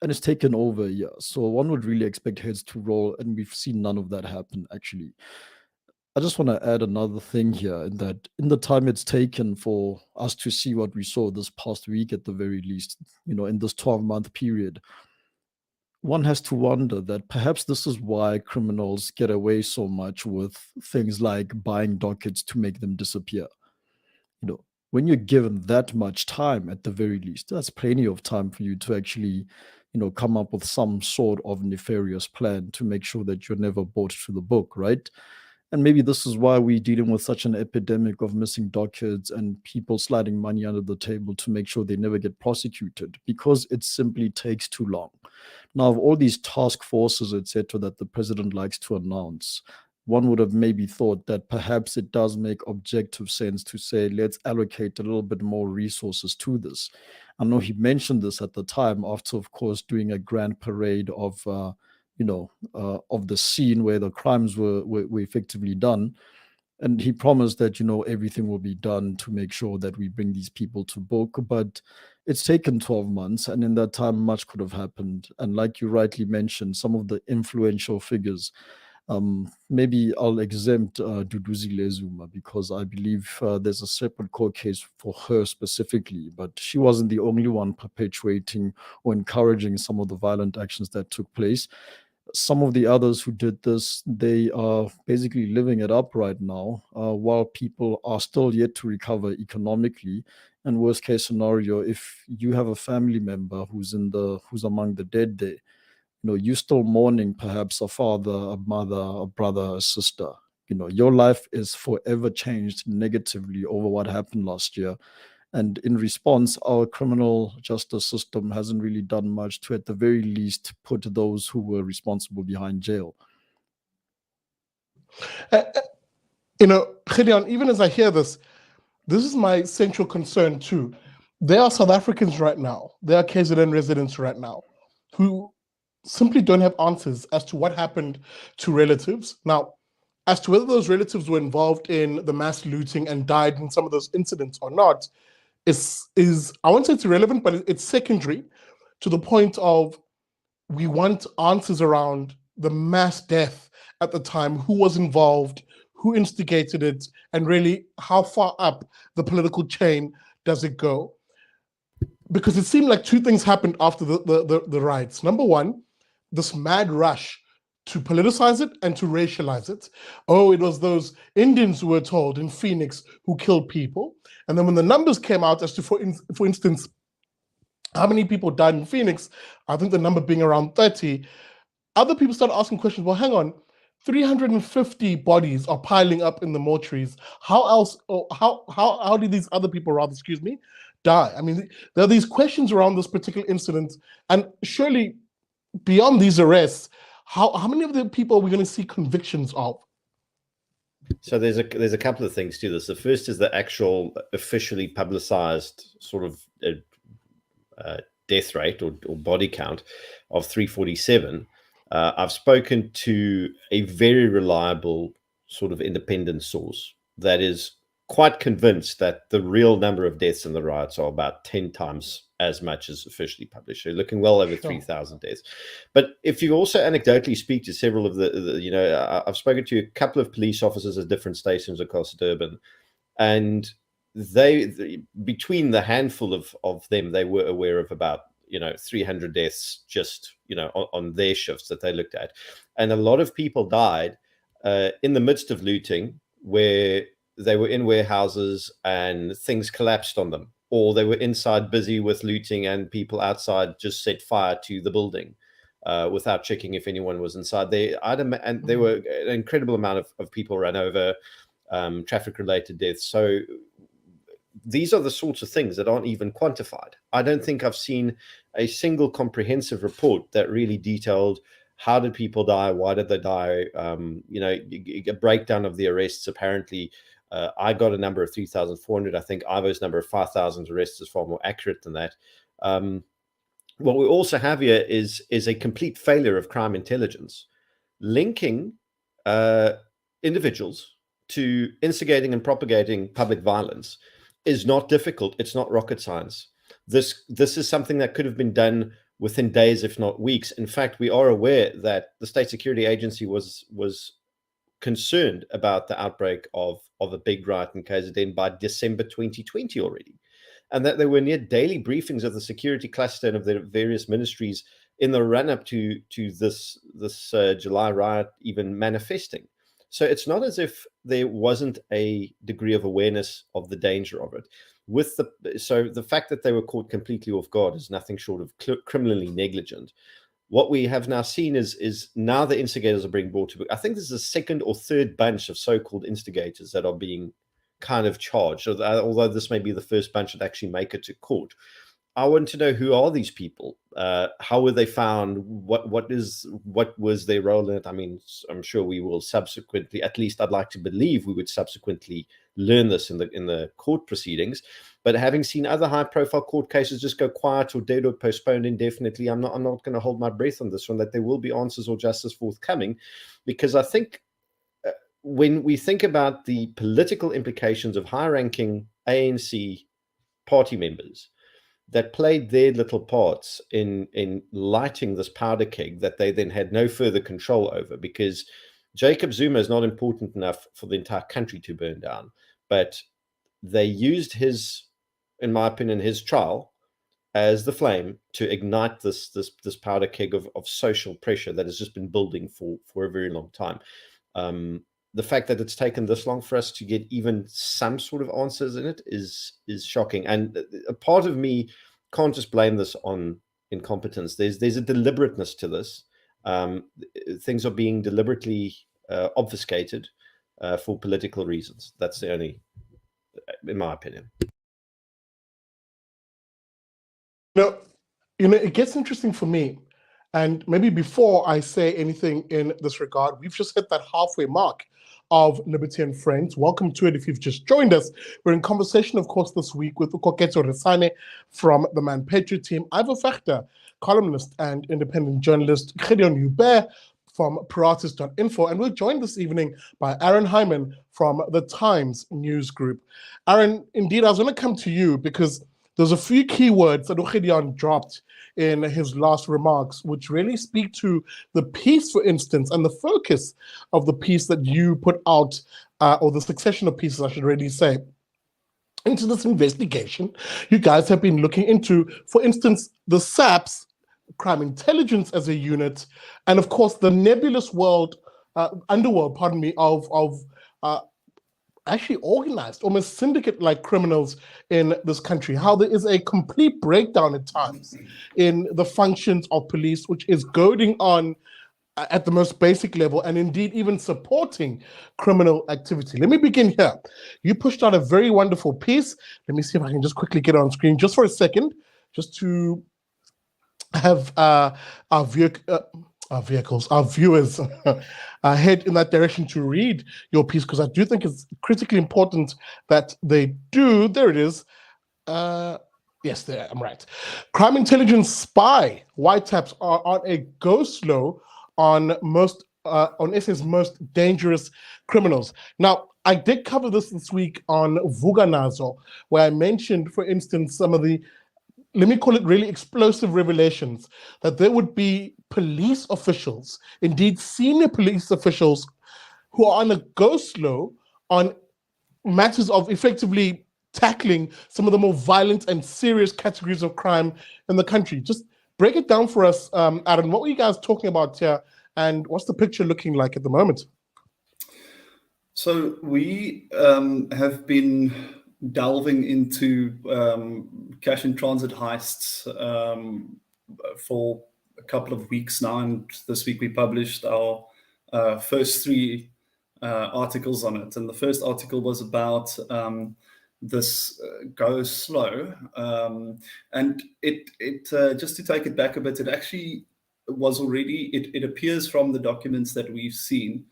and it's taken over a year. So one would really expect heads to roll, and we've seen none of that happen, actually. I just want to add another thing here, in that in the time it's taken for us to see what we saw this past week, at the very least, in this 12-month period, one has to wonder that perhaps this is why criminals get away so much with things like buying dockets to make them disappear. When you're given that much time, at the very least, that's plenty of time for you to actually, come up with some sort of nefarious plan to make sure that you're never brought to the book, right? And maybe this is why we're dealing with such an epidemic of missing dockets and people sliding money under the table to make sure they never get prosecuted, because it simply takes too long. Now, of all these task forces, etc., that the president likes to announce, one would have maybe thought that perhaps it does make objective sense to say, let's allocate a little bit more resources to this. I know he mentioned this at the time after, of course, doing a grand parade of the scene where the crimes were effectively done. And he promised that, everything will be done to make sure that we bring these people to book. But it's taken 12 months. And in that time, much could have happened. And like you rightly mentioned, some of the influential figures, maybe I'll exempt Duduzile Zuma, because I believe there's a separate court case for her specifically, but she wasn't the only one perpetuating or encouraging some of the violent actions that took place. Some of the others who did this, they are basically living it up right now, while people are still yet to recover economically. And worst case scenario, if you have a family member who's among the dead there, you're still mourning perhaps a father, a mother, a brother, a sister. Your life is forever changed negatively over what happened last year. And in response, our criminal justice system hasn't really done much to, at the very least, put those who were responsible behind jail. Gideon, even as I hear this is my central concern too. There are South Africans right now, there are KZN residents right now, who simply don't have answers as to what happened to relatives. Now, as to whether those relatives were involved in the mass looting and died in some of those incidents or not is I won't say it's irrelevant, but it's secondary to the point of we want answers around the mass death at the time, who was involved, who instigated it, and really how far up the political chain does it go? Because it seemed like two things happened after the riots. Number one, this mad rush to politicize it and to racialize it. Oh, it was those Indians who were told in Phoenix who killed people. And then when the numbers came out as to, for instance, how many people died in Phoenix, I think the number being around 30, other people started asking questions, well, hang on, 350 bodies are piling up in the mortuaries. How else, or how did these other people, rather, excuse me, die? I mean, there are these questions around this particular incident, and surely beyond these arrests, how many of the people are we going to see convictions of? So there's a couple of things to this. The first is the actual officially publicized sort of death rate or body count of 347. I've spoken to a very reliable sort of independent source that is quite convinced that the real number of deaths in the riots are about 10 times as much as officially published. So looking well over 3,000 deaths. But if you also anecdotally speak to several of the I've spoken to a couple of police officers at different stations across Durban, and they between the handful of them, they were aware of about 300 deaths just on their shifts that they looked at. And a lot of people died in the midst of looting, where they were in warehouses and things collapsed on them, or they were inside busy with looting and people outside just set fire to the building without checking if anyone was inside. And there were an incredible amount of people run over, traffic related deaths. So these are the sorts of things that aren't even quantified. I don't think I've seen a single comprehensive report that really detailed how did people die, why did they die, a breakdown of the arrests. Apparently, I got a number of 3,400. I think Ivo's number of 5,000 arrests is far more accurate than that. What we also have here is a complete failure of crime intelligence, linking individuals to instigating and propagating public violence is not difficult. It's not rocket science. This is something that could have been done within days, if not weeks. In fact, we are aware that the State Security Agency was concerned about the outbreak of a big riot in KZN by December 2020 already, and that there were near daily briefings of the security cluster and of the various ministries in the run-up to this July riot even manifesting. So it's not as if there wasn't a degree of awareness of the danger of it. So the fact that they were caught completely off guard is nothing short of criminally negligent. What we have now seen is now the instigators are being brought to book. I think this is the second or third bunch of so-called instigators that are being kind of charged, although this may be the first bunch that actually make it to court. I want to know, who are these people? How were they found? What was their role in it? I mean, I'm sure we will subsequently, at least I'd like to believe we would subsequently learn this in the court proceedings. But having seen other high-profile court cases just go quiet or dead or postponed indefinitely, I'm not going to hold my breath on this one, that there will be answers or justice forthcoming, because I think when we think about the political implications of high-ranking ANC party members that played their little parts in lighting this powder keg that they then had no further control over, because Jacob Zuma is not important enough for the entire country to burn down, but they used in my opinion, his trial as the flame to ignite this powder keg of social pressure that has just been building for a very long time. The fact that it's taken this long for us to get even some sort of answers in it is shocking. And a part of me can't just blame this on incompetence. There's a deliberateness to this. Things are being deliberately obfuscated for political reasons. That's the only, in my opinion. It gets interesting for me. And maybe before I say anything in this regard, we've just hit that halfway mark of Liberty and Friends. Welcome to it if you've just joined us. We're in conversation, of course, this week with Koketso Resane from the Manpatria team, Ivo Vegter, columnist and independent journalist, Gideon Joubert, from Paratus.info, and we're joined this evening by Aron Hyman from the Times News Group. Aron, indeed, I was going to come to you because there's a few keywords that Gideon dropped in his last remarks, which really speak to the piece, for instance, and the focus of the piece that you put out, or the succession of pieces, I should really say, into this investigation. You guys have been looking into, for instance, the SAPS, crime intelligence as a unit, and of course the nebulous world, underworld, of actually organized, almost syndicate-like criminals in this country. How there is a complete breakdown at times in the functions of police, which is goading on at the most basic level, and indeed even supporting criminal activity. Let me begin here. You pushed out a very wonderful piece. Let me see if I can just quickly get it on screen just for a second, just to have our viewers head in that direction to read your piece, because I do think it's critically important that they do. There it is. Yes, there, I'm right. Crime intelligence spy wiretaps are on a go-slow on SA's most dangerous criminals. Now, I did cover this week on Vuganazo, where I mentioned, for instance, some of the, let me call it, really explosive revelations that there would be police officials, indeed senior police officials, who are on a go-slow on matters of effectively tackling some of the more violent and serious categories of crime in the country. Just break it down for us, Aron. What were you guys talking about here, and what's the picture looking like at the moment? So we have been delving into cash in transit heists for a couple of weeks now, and this week we published our first three articles on it. And the first article was about this go slow, and it just to take it back a bit, it actually was already, it appears from the documents that we've seen.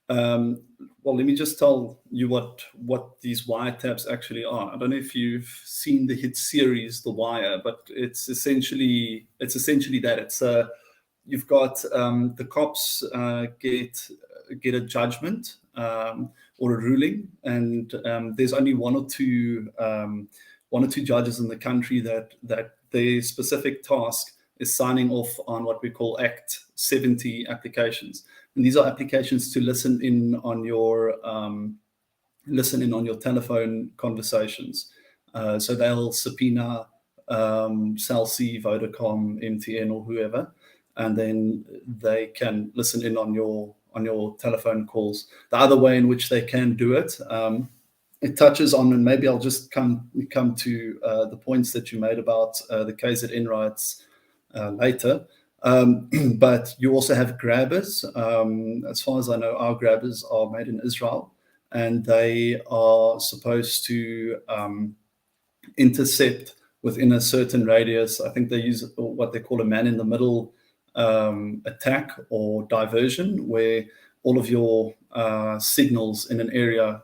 Well, let me just tell you what these wiretaps actually are. I don't know if you've seen the hit series The Wire, but it's essentially that. It's you've got the cops get a judgment or a ruling, and there's only one or two judges in the country that their specific task is signing off on what we call Act 70 applications. And these are applications to listen in on your telephone conversations. So they'll subpoena Cell C, Vodacom, MTN, or whoever, and then they can listen in on your telephone calls. The other way in which they can do it, it touches on, and maybe I'll just come to the points that you made about the KZN riots later. But you also have grabbers. As far as I know, our grabbers are made in Israel, and they are supposed to intercept within a certain radius. I think they use what they call a man-in-the-middle attack or diversion, where all of your signals in an area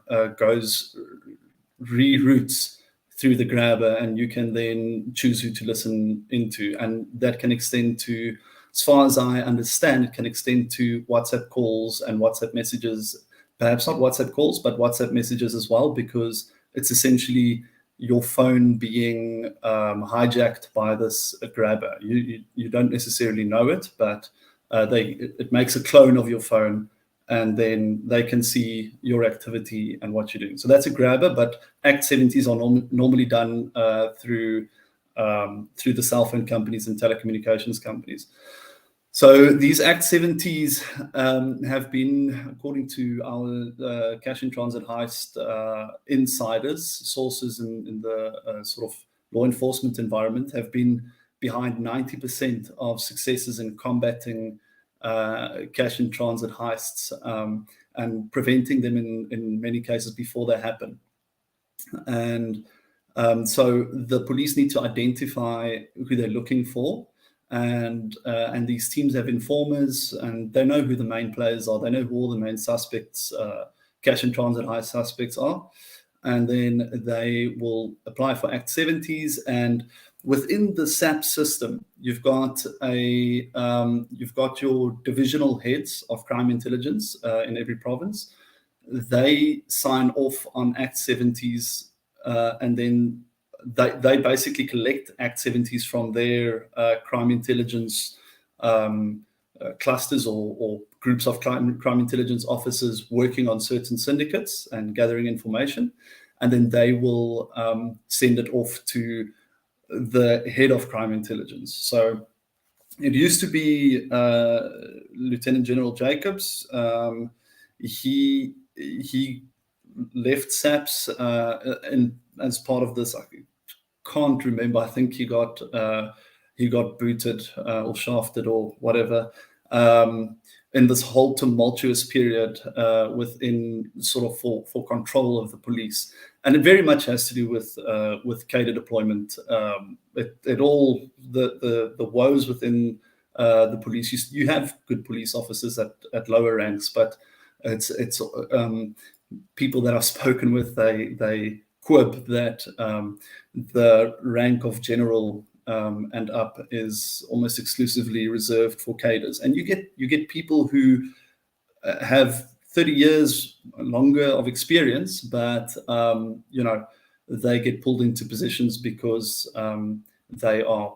reroutes through the grabber, and you can then choose who to listen into. And that can extend to, as far as I understand, it can extend to WhatsApp calls and WhatsApp messages, perhaps not WhatsApp calls, but WhatsApp messages as well, because it's essentially your phone being hijacked by this grabber. You don't necessarily know it, but it makes a clone of your phone, and then they can see your activity and what you're doing. So that's a grabber, but Act 70s are normally done through the cell phone companies and telecommunications companies. So these Act 70s have been, according to our cash in transit heist insiders, sources in the sort of law enforcement environment, have been behind 90% of successes in combating cash in transit heists and preventing them in many cases before they happen. And so the police need to identify who they're looking for, and these teams have informers, and they know who the main players are. They know who all the main suspects, cash in transit heist suspects are, and then they will apply for Act 70s. And within the SAP system, you've got your divisional heads of crime intelligence in every province. They sign off on Act 70s, and then they basically collect Act 70s from their crime intelligence clusters or groups of crime intelligence officers working on certain syndicates and gathering information, and then they will send it off to the head of crime intelligence. So it used to be Lieutenant General Jacobs. He left SAPS and as part of this. I can't remember. I think he got booted or shafted or whatever in this whole tumultuous period within sort of for control of the police. And it very much has to do with cadre deployment. It all the woes within the police. You have good police officers at lower ranks, but it's people that I've spoken with. They quib that the rank of general and up is almost exclusively reserved for cadres, and you get people who have 30 years longer of experience, but they get pulled into positions because they are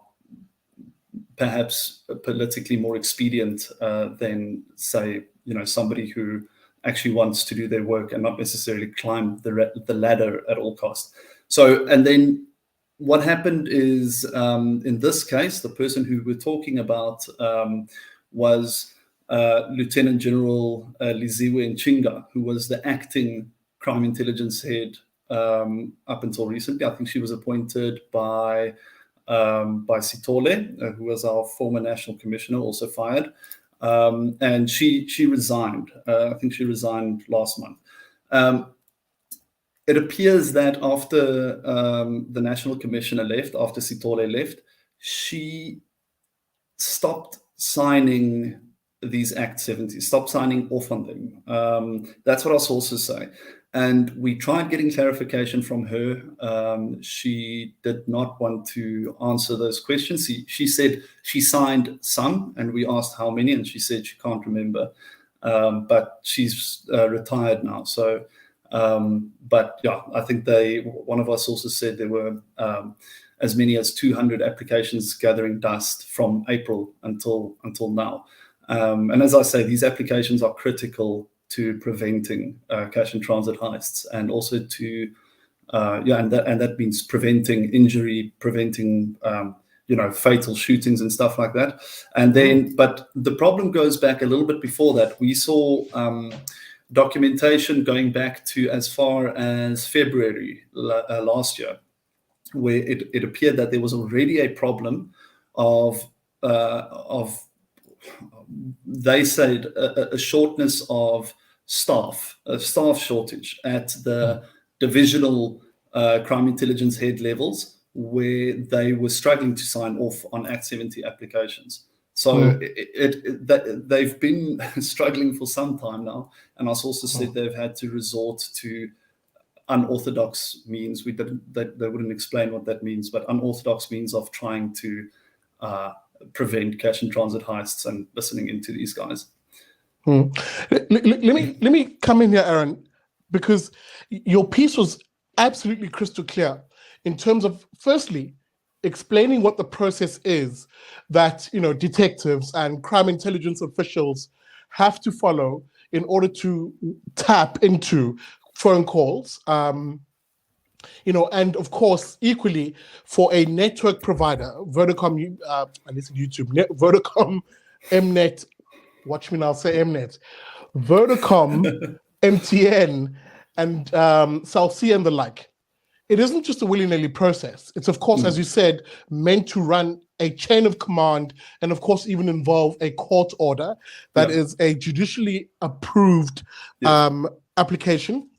perhaps politically more expedient than, say, somebody who actually wants to do their work and not necessarily climb the ladder at all costs. So, and then what happened is, in this case, the person who we're talking about was Lieutenant General Liziwe Nchinga, who was the acting crime intelligence head up until recently. I think she was appointed by Sithole, who was our former national commissioner, also fired. And she resigned. I think she resigned last month. It appears that after the national commissioner left, after Sithole left, she stopped signing these Act 70s, stopped signing off on them. That's what our sources say. And we tried getting clarification from her. She did not want to answer those questions. She said she signed some, and we asked how many, and she said she can't remember. But she's retired now. So, but yeah, I think one of our sources said there were as many as 200 applications gathering dust from April until now. And as I say, these applications are critical to preventing cash and transit heists, and also to and that means preventing injury, preventing fatal shootings and stuff like that. And then, but the problem goes back a little bit before that. We saw documentation going back to as far as February last year, where it appeared that there was already a problem of they said a shortness of staff, a staff shortage at the divisional crime intelligence head levels, where they were struggling to sign off on Act 70 applications. So they've been struggling for some time now, and our sources said they've had to resort to unorthodox means. They wouldn't explain what that means, but unorthodox means of trying to prevent cash and transit heists and listening into these guys. Let me come in here, Aron, because your piece was absolutely crystal clear in terms of, firstly, explaining what the process is that detectives and crime intelligence officials have to follow in order to tap into phone calls. And of course, equally for a network provider, Vodacom, I listen to YouTube, Vodacom, Mnet, watch me now say Mnet, Vodacom, MTN, and South Sea and the like. It isn't just a willy-nilly process. It's, of course, as you said, meant to run a chain of command and, of course, even involve a court order that is a judicially approved application,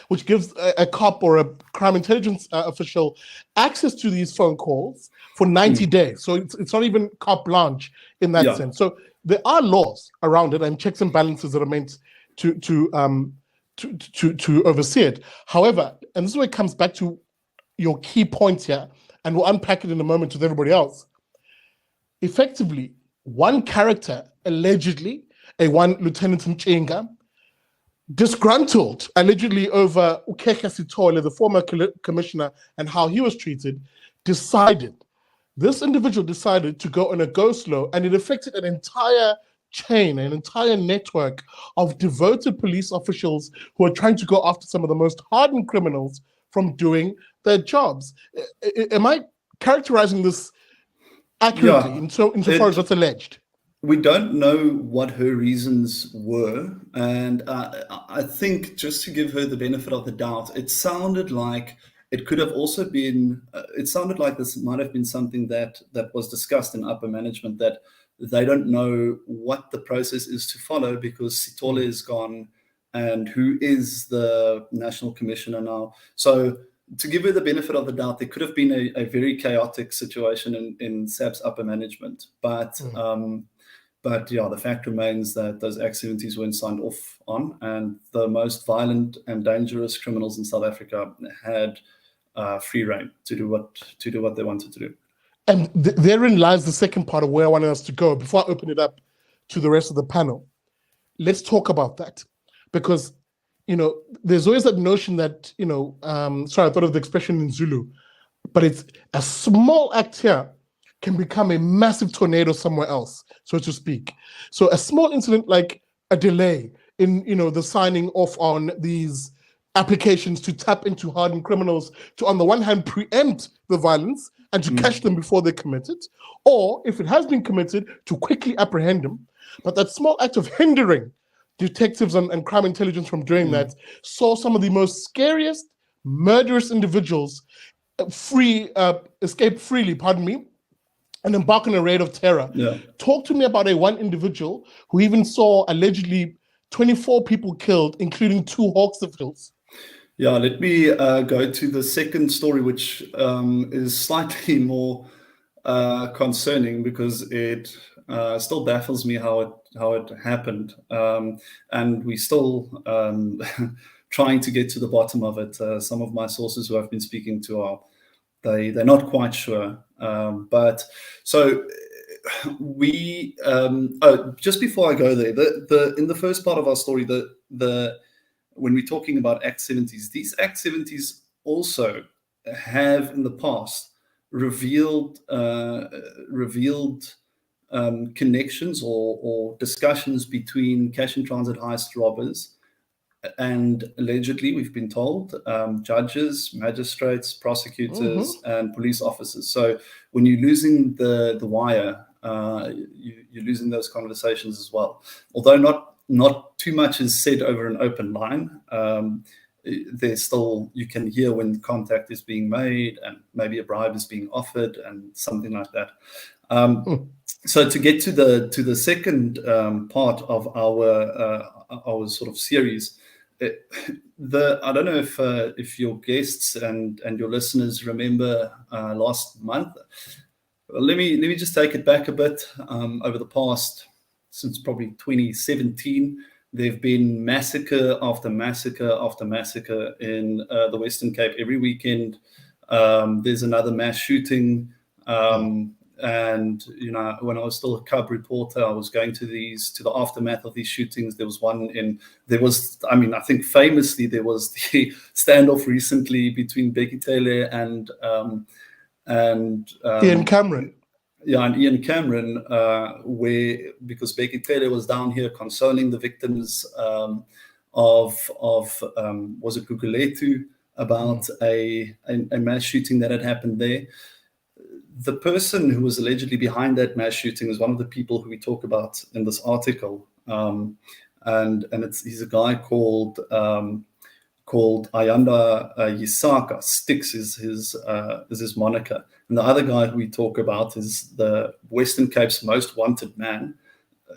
which gives a cop or a crime intelligence official access to these phone calls for 90 days. So it's not even carte blanche in that sense. So there are laws around it and checks and balances that are meant to oversee it. However, and this is where it comes back to your key point here, and we'll unpack it in a moment with everybody else. Effectively, one character, allegedly, one Lieutenant Mchenga, disgruntled allegedly over Koketso, the former commissioner, and how he was treated, this individual decided to go on a go slow, and it affected an entire chain, an entire network of devoted police officials who are trying to go after some of the most hardened criminals from doing their jobs. Am I characterizing this accurately insofar as what's alleged? We don't know what her reasons were, and I think, just to give her the benefit of the doubt, it sounded like it could have also been, it sounded like this might have been something that was discussed in upper management, that they don't know what the process is to follow because Sithole is gone, and who is the national commissioner now. So to give her the benefit of the doubt, there could have been a very chaotic situation in SAP's upper management. But yeah, the fact remains that those activities weren't signed off on, and the most violent and dangerous criminals in South Africa had free rein to do what they wanted to do. And therein lies the second part of where I wanted us to go. Before I open it up to the rest of the panel, let's talk about that, because there's always that notion that sorry, I thought of the expression in Zulu, but it's a small act here can become a massive tornado somewhere else, so to speak. So a small incident like a delay in the signing off on these applications to tap into hardened criminals to, on the one hand, preempt the violence and to catch them before they commit it, or if it has been committed, to quickly apprehend them. But that small act of hindering detectives and crime intelligence from doing that saw some of the most scariest, murderous individuals escape freely, and embark on a raid of terror. Yeah. Talk to me about one individual who even saw allegedly 24 people killed, including 2 Hawks officials. Yeah, let me go to the second story, which is slightly more concerning because it still baffles me how it happened, and we still trying to get to the bottom of it. Some of my sources who I've been speaking to they're not quite sure. But so we just before I go there, in the first part of our story, when we're talking about Act 70s, these Act 70s also have in the past revealed connections or discussions between cash and transit heist robbers and, allegedly, we've been told, judges, magistrates, prosecutors, and police officers. So when you're losing the wire, you're losing those conversations as well. Although not too much is said over an open line, there's still, you can hear when contact is being made and maybe a bribe is being offered and something like that. So to get to the second part of our sort of series, I don't know if your guests and your listeners remember last month. Let me just take it back a bit. Over the past, since probably 2017, there have been massacre after massacre after massacre in the Western Cape. Every weekend, there's another mass shooting. And when I was still a cub reporter, I was going to the aftermath of these shootings. There was one I think famously there was the standoff recently between Becky Taylor and Ian Cameron. Yeah, and Ian Cameron, because Becky Taylor was down here consoling the victims of was it Koketso, about a mass shooting that had happened there. The person who was allegedly behind that mass shooting is one of the people who we talk about in this article, and he's a guy called Ayanda Yisaka. Sticks is his moniker, and the other guy who we talk about is the Western Cape's most wanted man,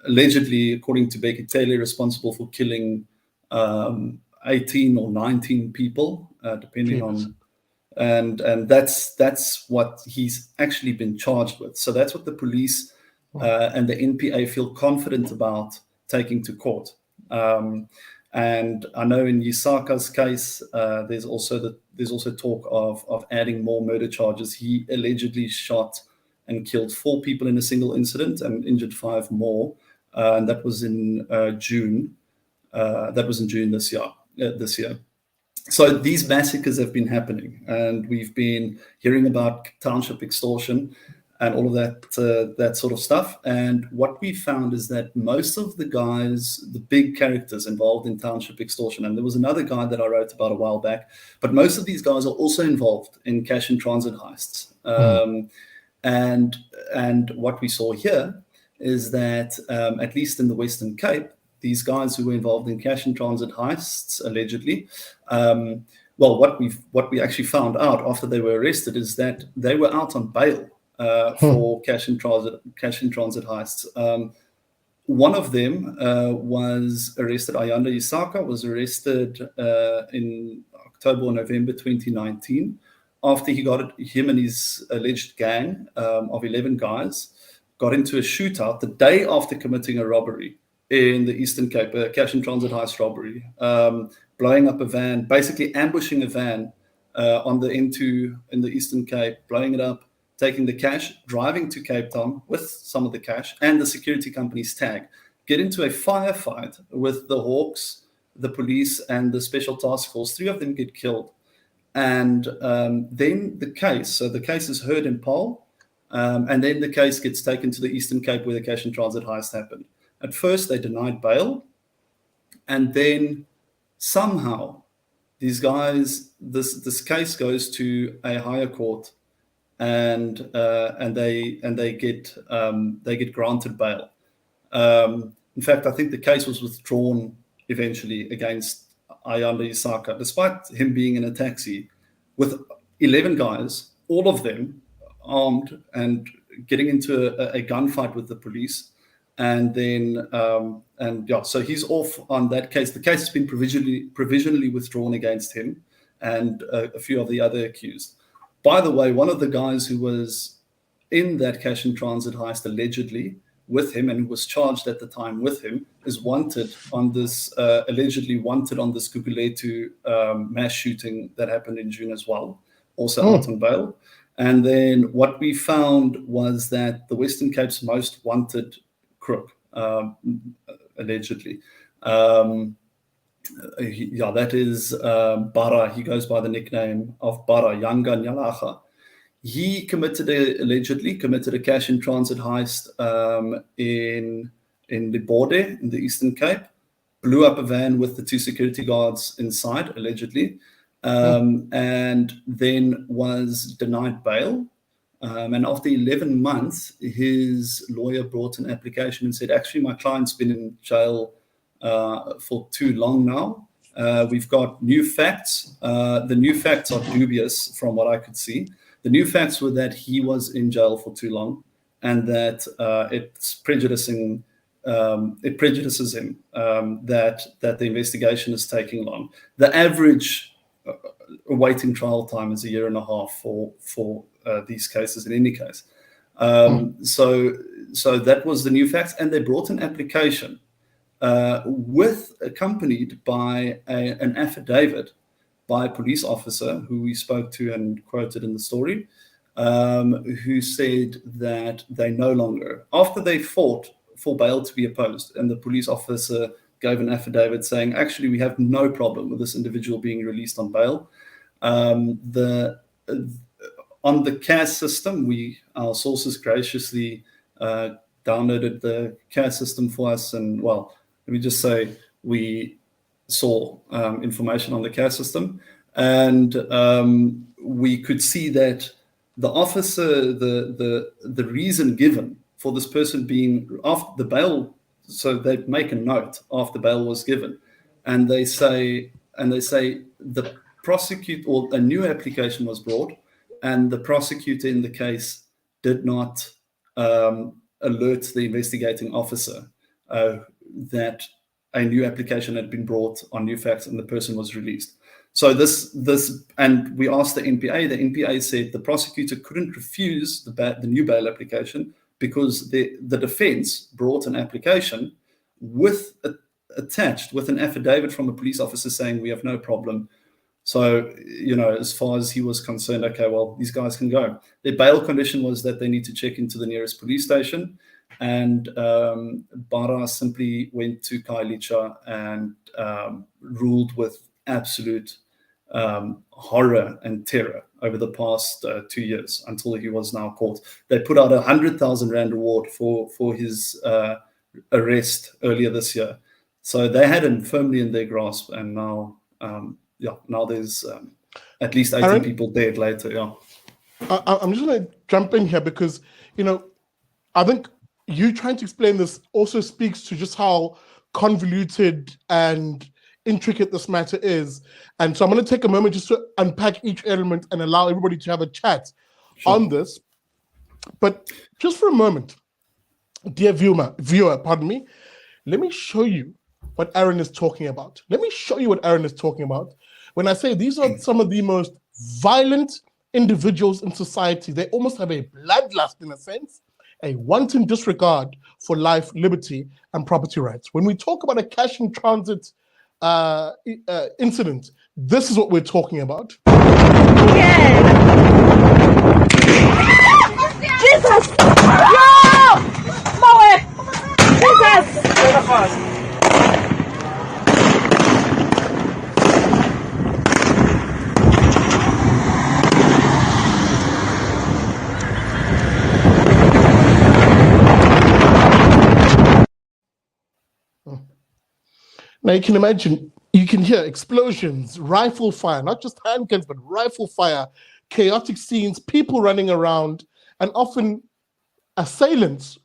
allegedly, according to Becky Taylor, responsible for killing 18 or 19 people, depending on. And that's what he's actually been charged with. So that's what the police and the NPA feel confident about taking to court. And I know in Yisaka's case, there's also talk of adding more murder charges. He allegedly shot and killed 4 people in a single incident and injured 5 more, and that was in June. That was in June this year. So these massacres have been happening, and we've been hearing about township extortion and all of that sort of stuff. And what we found is that most of the guys, the big characters involved in township extortion, and there was another guy that I wrote about a while back, but most of these guys are also involved in cash and transit heists. And what we saw here is that, at least in the Western Cape, these guys who were involved in cash and transit heists, allegedly, well, what we actually found out after they were arrested is that they were out on bail for cash and transit heists. One of them was arrested. Ayanda Isaka was arrested in October or November 2019 after him and his alleged gang of 11 guys got into a shootout the day after committing a robbery in the Eastern Cape, a cash and transit heist robbery, blowing up a van, basically ambushing a van on the N2 in the Eastern Cape, blowing it up, taking the cash, driving to Cape Town with some of the cash and the security company's tag, get into a firefight with the Hawks, the police, and the Special Task Force. 3 of them get killed. And then the case is heard in Paarl, and then the case gets taken to the Eastern Cape where the cash and transit heist happened. At first, they denied bail, and then somehow these guys, this case goes to a higher court, and they get granted bail. In fact, I think the case was withdrawn eventually against Ayanda Isaka, despite him being in a taxi with 11 guys, all of them armed and getting into a gunfight with the police. And then, so he's off on that case. The case has been provisionally withdrawn against him and a few of the other accused. By the way, one of the guys who was in that cash and transit heist allegedly with him and who was charged at the time with him is wanted on this, allegedly wanted on this Guguletu mass shooting that happened in June as well, also out on bail. And then what we found was that the Western Cape's most wanted crook, allegedly. That is Bara. He goes by the nickname of Bara, Yanga Nyalacha. He allegedly committed a cash in transit heist in Libode in the Eastern Cape, blew up a van with the 2 security guards inside, allegedly, and then was denied bail. And after 11 months, his lawyer brought an application and said, actually, my client's been in jail for too long now. We've got new facts. The new facts are dubious from what I could see. The new facts were that he was in jail for too long and that it prejudices him that the investigation is taking long. The average waiting trial time is 1.5 years for these cases in any case. So that was the new facts, and they brought an application accompanied by an affidavit by a police officer who we spoke to and quoted in the story, who said that they no longer, after they fought for bail to be opposed, and the police officer gave an affidavit saying, actually, we have no problem with this individual being released on bail. On the CAS system, our sources graciously downloaded the CAS system for us, and well, let me just say we saw information on the CAS system, and we could see that the officer, the reason given for this person being after the bail, so they make a note after bail was given, and they say the prosecutor, or a new application was brought, and the prosecutor in the case did not alert the investigating officer that a new application had been brought on new facts and the person was released. So this, and we asked the NPA. The NPA said the prosecutor couldn't refuse the new bail application because the defense brought an application with attached with an affidavit from a police officer saying we have no problem. So, you know, as far as he was concerned, okay, well, these guys can go. Their bail condition was that they need to check into the nearest police station. And Bara simply went to Kailicha and ruled with absolute horror and terror over the past 2 years until he was now caught. They put out 100,000 Rand reward for his arrest earlier this year. So they had him firmly in their grasp, and now, now there's at least 18 Aron, people dead later. Yeah, I'm just going to jump in here because, you know, I think you trying to explain this also speaks to just how convoluted and intricate this matter is. And so I'm going to take a moment just to unpack each element and allow everybody to have a chat on this. But just for a moment, dear viewer, pardon me, let me show you what Aron is talking about. Let me show you what Aron is talking about. When I say these are some of the most violent individuals in society, they almost have a bloodlust in a sense, a wanton disregard for life, liberty, and property rights. When we talk about a cash in transit incident, this is what we're talking about. Jesus! No! Moe! Jesus! Now you can imagine, you can hear explosions, rifle fire, not just handguns, but rifle fire, chaotic scenes, people running around, and often assailants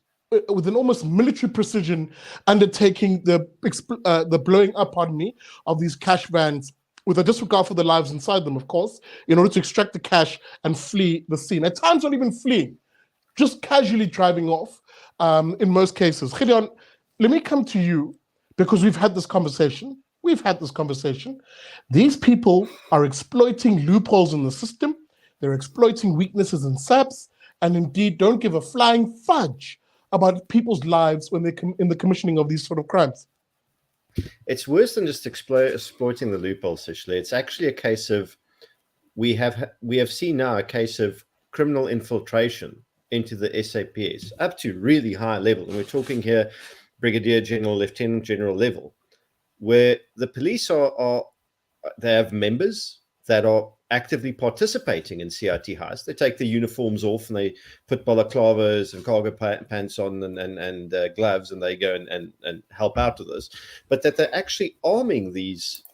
with an almost military precision undertaking the blowing up, of these cash vans with a disregard for the lives inside them, of course, in order to extract the cash and flee the scene. At times not even fleeing, just casually driving off in most cases. Gideon, let me come to you because we've had this conversation. These people are exploiting loopholes in the system. They're exploiting weaknesses in SAPs, and indeed don't give a flying fudge about people's lives when they're in the commissioning of these sort of crimes. It's worse than just exploiting the loopholes, Sicily. It's actually a case of we have seen now a case of criminal infiltration into the SAPS up to really high level, and we're talking here brigadier general, lieutenant general level, where the police they have members that are actively participating in CIT heists. They take the uniforms off and they put balaclavas and cargo pants on and gloves, and they go and help out with this. But that they're actually arming these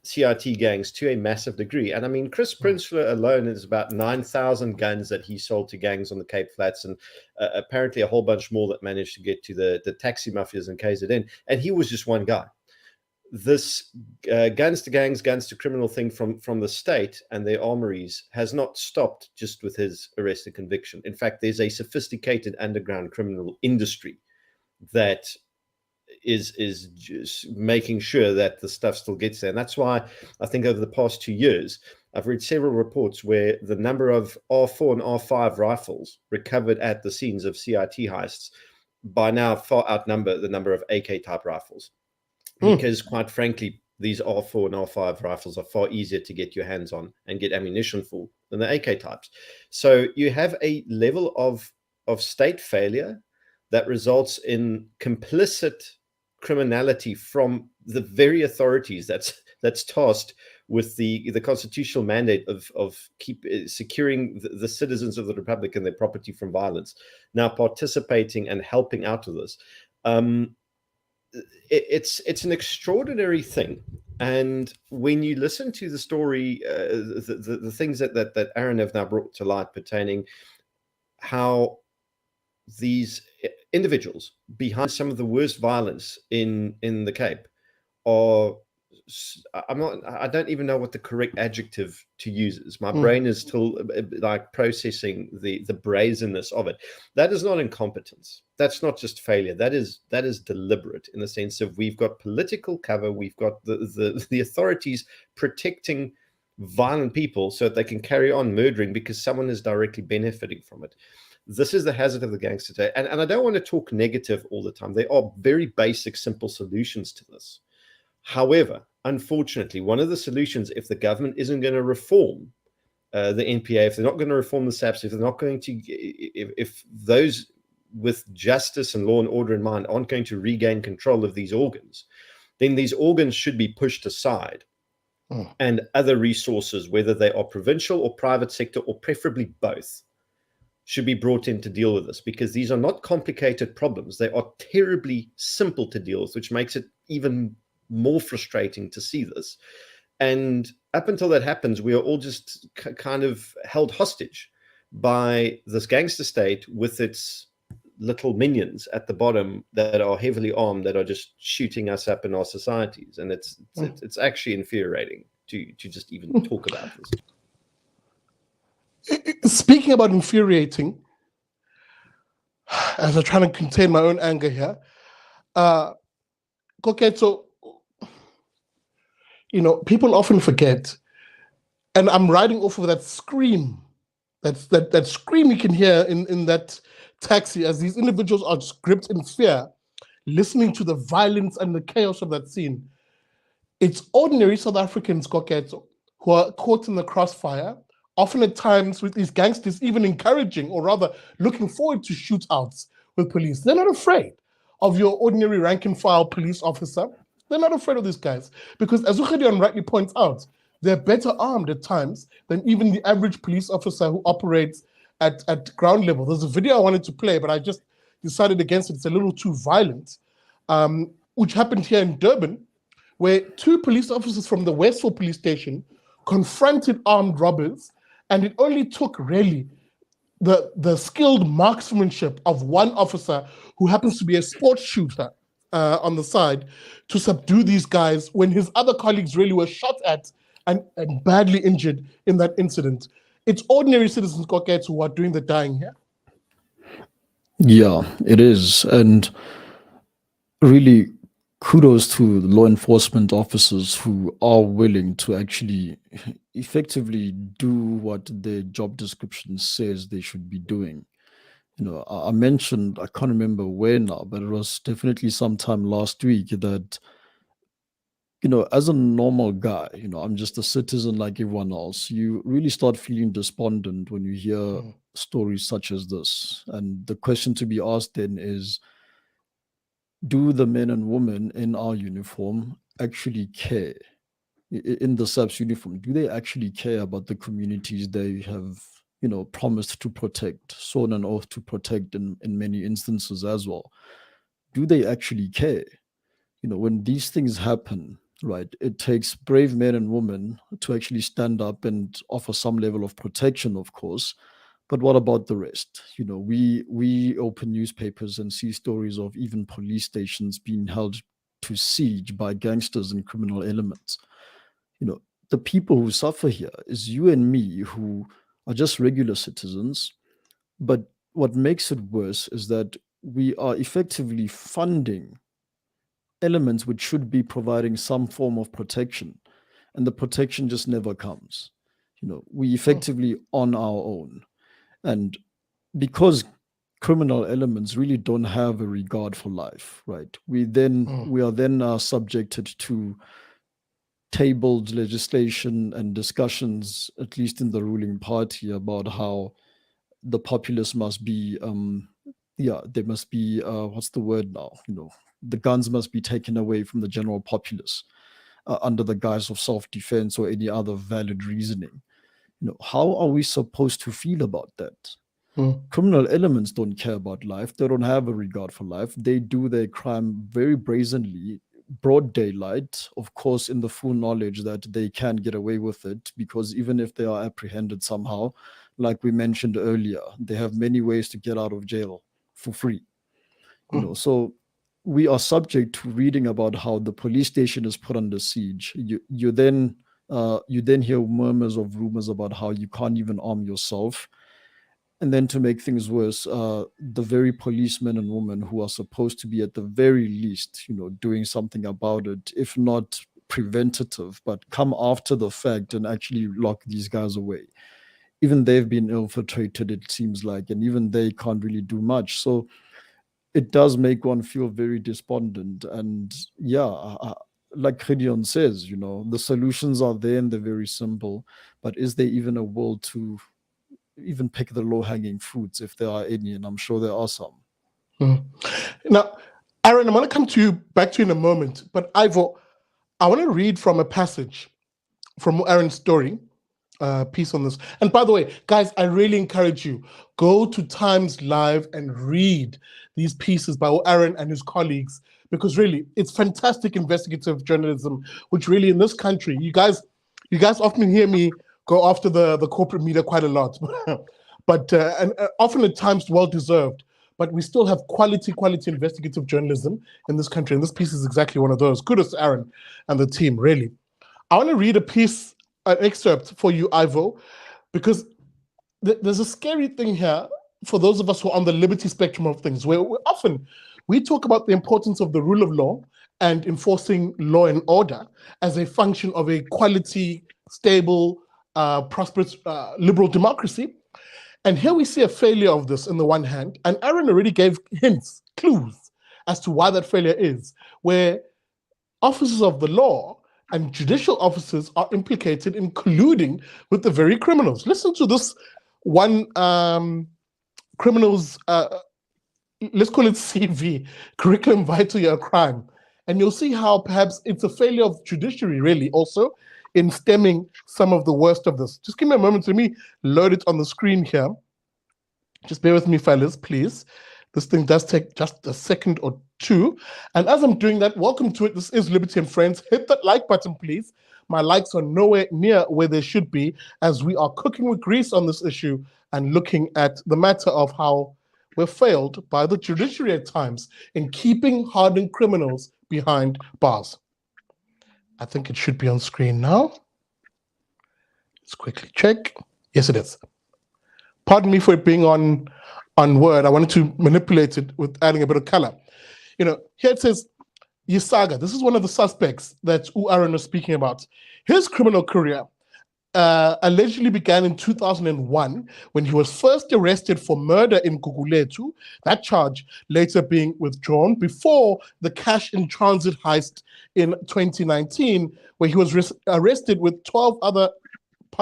CIT gangs to a massive degree. And I mean, Chris Prinsloo alone is about 9,000 guns that he sold to gangs on the Cape Flats, and apparently a whole bunch more that managed to get to the taxi mafias in KZN. And he was just one guy. This guns to gangs, guns to criminal thing from the state and their armories has not stopped just with his arrest and conviction. In fact, there's a sophisticated underground criminal industry that is just making sure that the stuff still gets there. And that's why I think over the past 2 years, I've read several reports where the number of R4 and R5 rifles recovered at the scenes of CIT heists by now far outnumber the number of AK type rifles. Because quite frankly, these R4 and R5 rifles are far easier to get your hands on and get ammunition for than the AK types. So you have a level of state failure that results in complicit criminality from the very authorities that's tasked with the constitutional mandate of securing the citizens of the Republic and their property from violence, now participating and helping out with this. It's an extraordinary thing. And when you listen to the story, the things that Aron have now brought to light pertaining how these individuals behind some of the worst violence in the Cape are, I don't even know what the correct adjective to use is. My brain is still like processing the brazenness of it. That is not incompetence. That's not just failure. That is deliberate, in the sense of we've got political cover. We've got the authorities protecting violent people so that they can carry on murdering because someone is directly benefiting from it. This is the hazard of the gangster state. And I don't want to talk negative all the time. There are very basic, simple solutions to this. However, unfortunately, one of the solutions, if the government isn't going to reform the NPA, if they're not going to reform the SAPS, if they're not going to, if those with justice and law and order in mind aren't going to regain control of these organs, then these organs should be pushed aside. And other resources, whether they are provincial or private sector, or preferably both, should be brought in to deal with this, because these are not complicated problems. They are terribly simple to deal with, which makes it even more frustrating to see this. And up until that happens, we are all just kind of held hostage by this gangster state with its little minions at the bottom that are heavily armed, that are just shooting us up in our societies. And it's actually infuriating to just even talk about this. Speaking about infuriating, as I'm trying to contain my own anger here, Koketso, people often forget, and I'm riding off of that scream, that scream you can hear in that taxi as these individuals are gripped in fear, listening to the violence and the chaos of that scene. It's ordinary South Africans, Koketso, who are caught in the crossfire, often at times with these gangsters even encouraging, or rather looking forward to shootouts with police. They're not afraid of your ordinary rank and file police officer. They're not afraid of these guys, because as Gideon rightly points out, they're better armed at times than even the average police officer who operates at ground level. There's a video I wanted to play, but I just decided against it. It's a little too violent, which happened here in Durban, where 2 police officers from the Westfall police station confronted armed robbers, and it only took really the skilled marksmanship of one officer who happens to be a sports shooter on the side to subdue these guys, when his other colleagues really were shot at and badly injured in that incident. It's ordinary citizens, Koketso, who are doing the dying here. Yeah, it is. And really, kudos to the law enforcement officers who are willing to actually effectively do what their job description says they should be doing. I mentioned, I can't remember where now, but it was definitely sometime last week that, as a normal guy, I'm just a citizen like everyone else. You really start feeling despondent when you hear stories such as this. And the question to be asked then is, do the men and women in our uniform actually care? In the SAPS uniform, do they actually care about the communities they have, promised to protect, sworn an oath to protect in many instances as well? Do they actually care? When these things happen, right, it takes brave men and women to actually stand up and offer some level of protection, of course. But what about the rest? We open newspapers and see stories of even police stations being held to siege by gangsters and criminal elements. The people who suffer here is you and me, who are just regular citizens. But what makes it worse is that we are effectively funding elements which should be providing some form of protection, and the protection just never comes. We effectively on our own. And because criminal elements really don't have a regard for life, right? We are then subjected to tabled legislation and discussions, at least in the ruling party, about how the populace must be, they must be, what's the word now? The guns must be taken away from the general populace under the guise of self-defense or any other valid reasoning. How are we supposed to feel about that? Criminal elements don't care about life. They don't have a regard for life. They do their crime very brazenly, broad daylight, of course, in the full knowledge that they can get away with it, because even if they are apprehended somehow, like we mentioned earlier, they have many ways to get out of jail for free. So we are subject to reading about how the police station is put under siege. You then hear murmurs of rumors about how you can't even arm yourself. And then to make things worse, the very policemen and women who are supposed to be at the very least, doing something about it, if not preventative, but come after the fact and actually lock these guys away. even they've been infiltrated, it seems like, and even they can't really do much. So it does make one feel very despondent. And yeah, like Gideon says, the solutions are there and they're very simple, but is there even a will to even pick the low-hanging fruits, if there are any? And I'm sure there are some. Now, Aron, I'm going to come to you back to you in a moment, but Ivo, I want to read from a passage from Aron's story, piece on this. And by the way, guys, I really encourage you, go to Times Live and read these pieces by Aron and his colleagues, because really, it's fantastic investigative journalism, which really in this country, you guys often hear me go after the corporate media quite a lot, but and often at times well-deserved. But we still have quality investigative journalism in this country, and this piece is exactly one of those. Kudos to Aron and the team, really. I want to read an excerpt for you, Ivo, because there's a scary thing here for those of us who are on the liberty spectrum of things, where often we talk about the importance of the rule of law and enforcing law and order as a function of a quality, stable, prosperous, liberal democracy. And here we see a failure of this on the one hand, and Aron already gave hints, clues, as to why that failure is, where officers of the law and judicial officers are implicated in colluding with the very criminals. Listen to this one criminal's, let's call it CV, curriculum vitae, a crime. And you'll see how perhaps it's a failure of judiciary, really, also, in stemming some of the worst of this. Just give me a moment. Let me load it on the screen here. Just bear with me, fellas, please. This thing does take just a second or two. And as I'm doing that, welcome to it. This is Liberty and Friends. Hit that like button, please. My likes are nowhere near where they should be, as we are cooking with grease on this issue and looking at the matter of how we're failed by the judiciary at times in keeping hardened criminals behind bars. I think it should be on screen now. Let's quickly check. Yes, it is. Pardon me for it being on Word. I wanted to manipulate it with adding a bit of color. Here it says, Yisaga. This is one of the suspects that Aron was speaking about. His criminal career allegedly began in 2001 when he was first arrested for murder in Koketso, that charge later being withdrawn, before the cash in transit heist in 2019, where he was arrested with 12 other,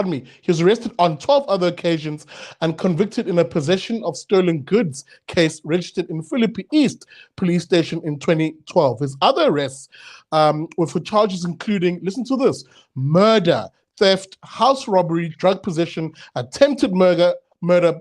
he was arrested on 12 other occasions and convicted in a possession of stolen goods case registered in Philippi East Police Station in 2012. His other arrests were for charges including, listen to this, murder, theft, house robbery, drug possession, attempted murder,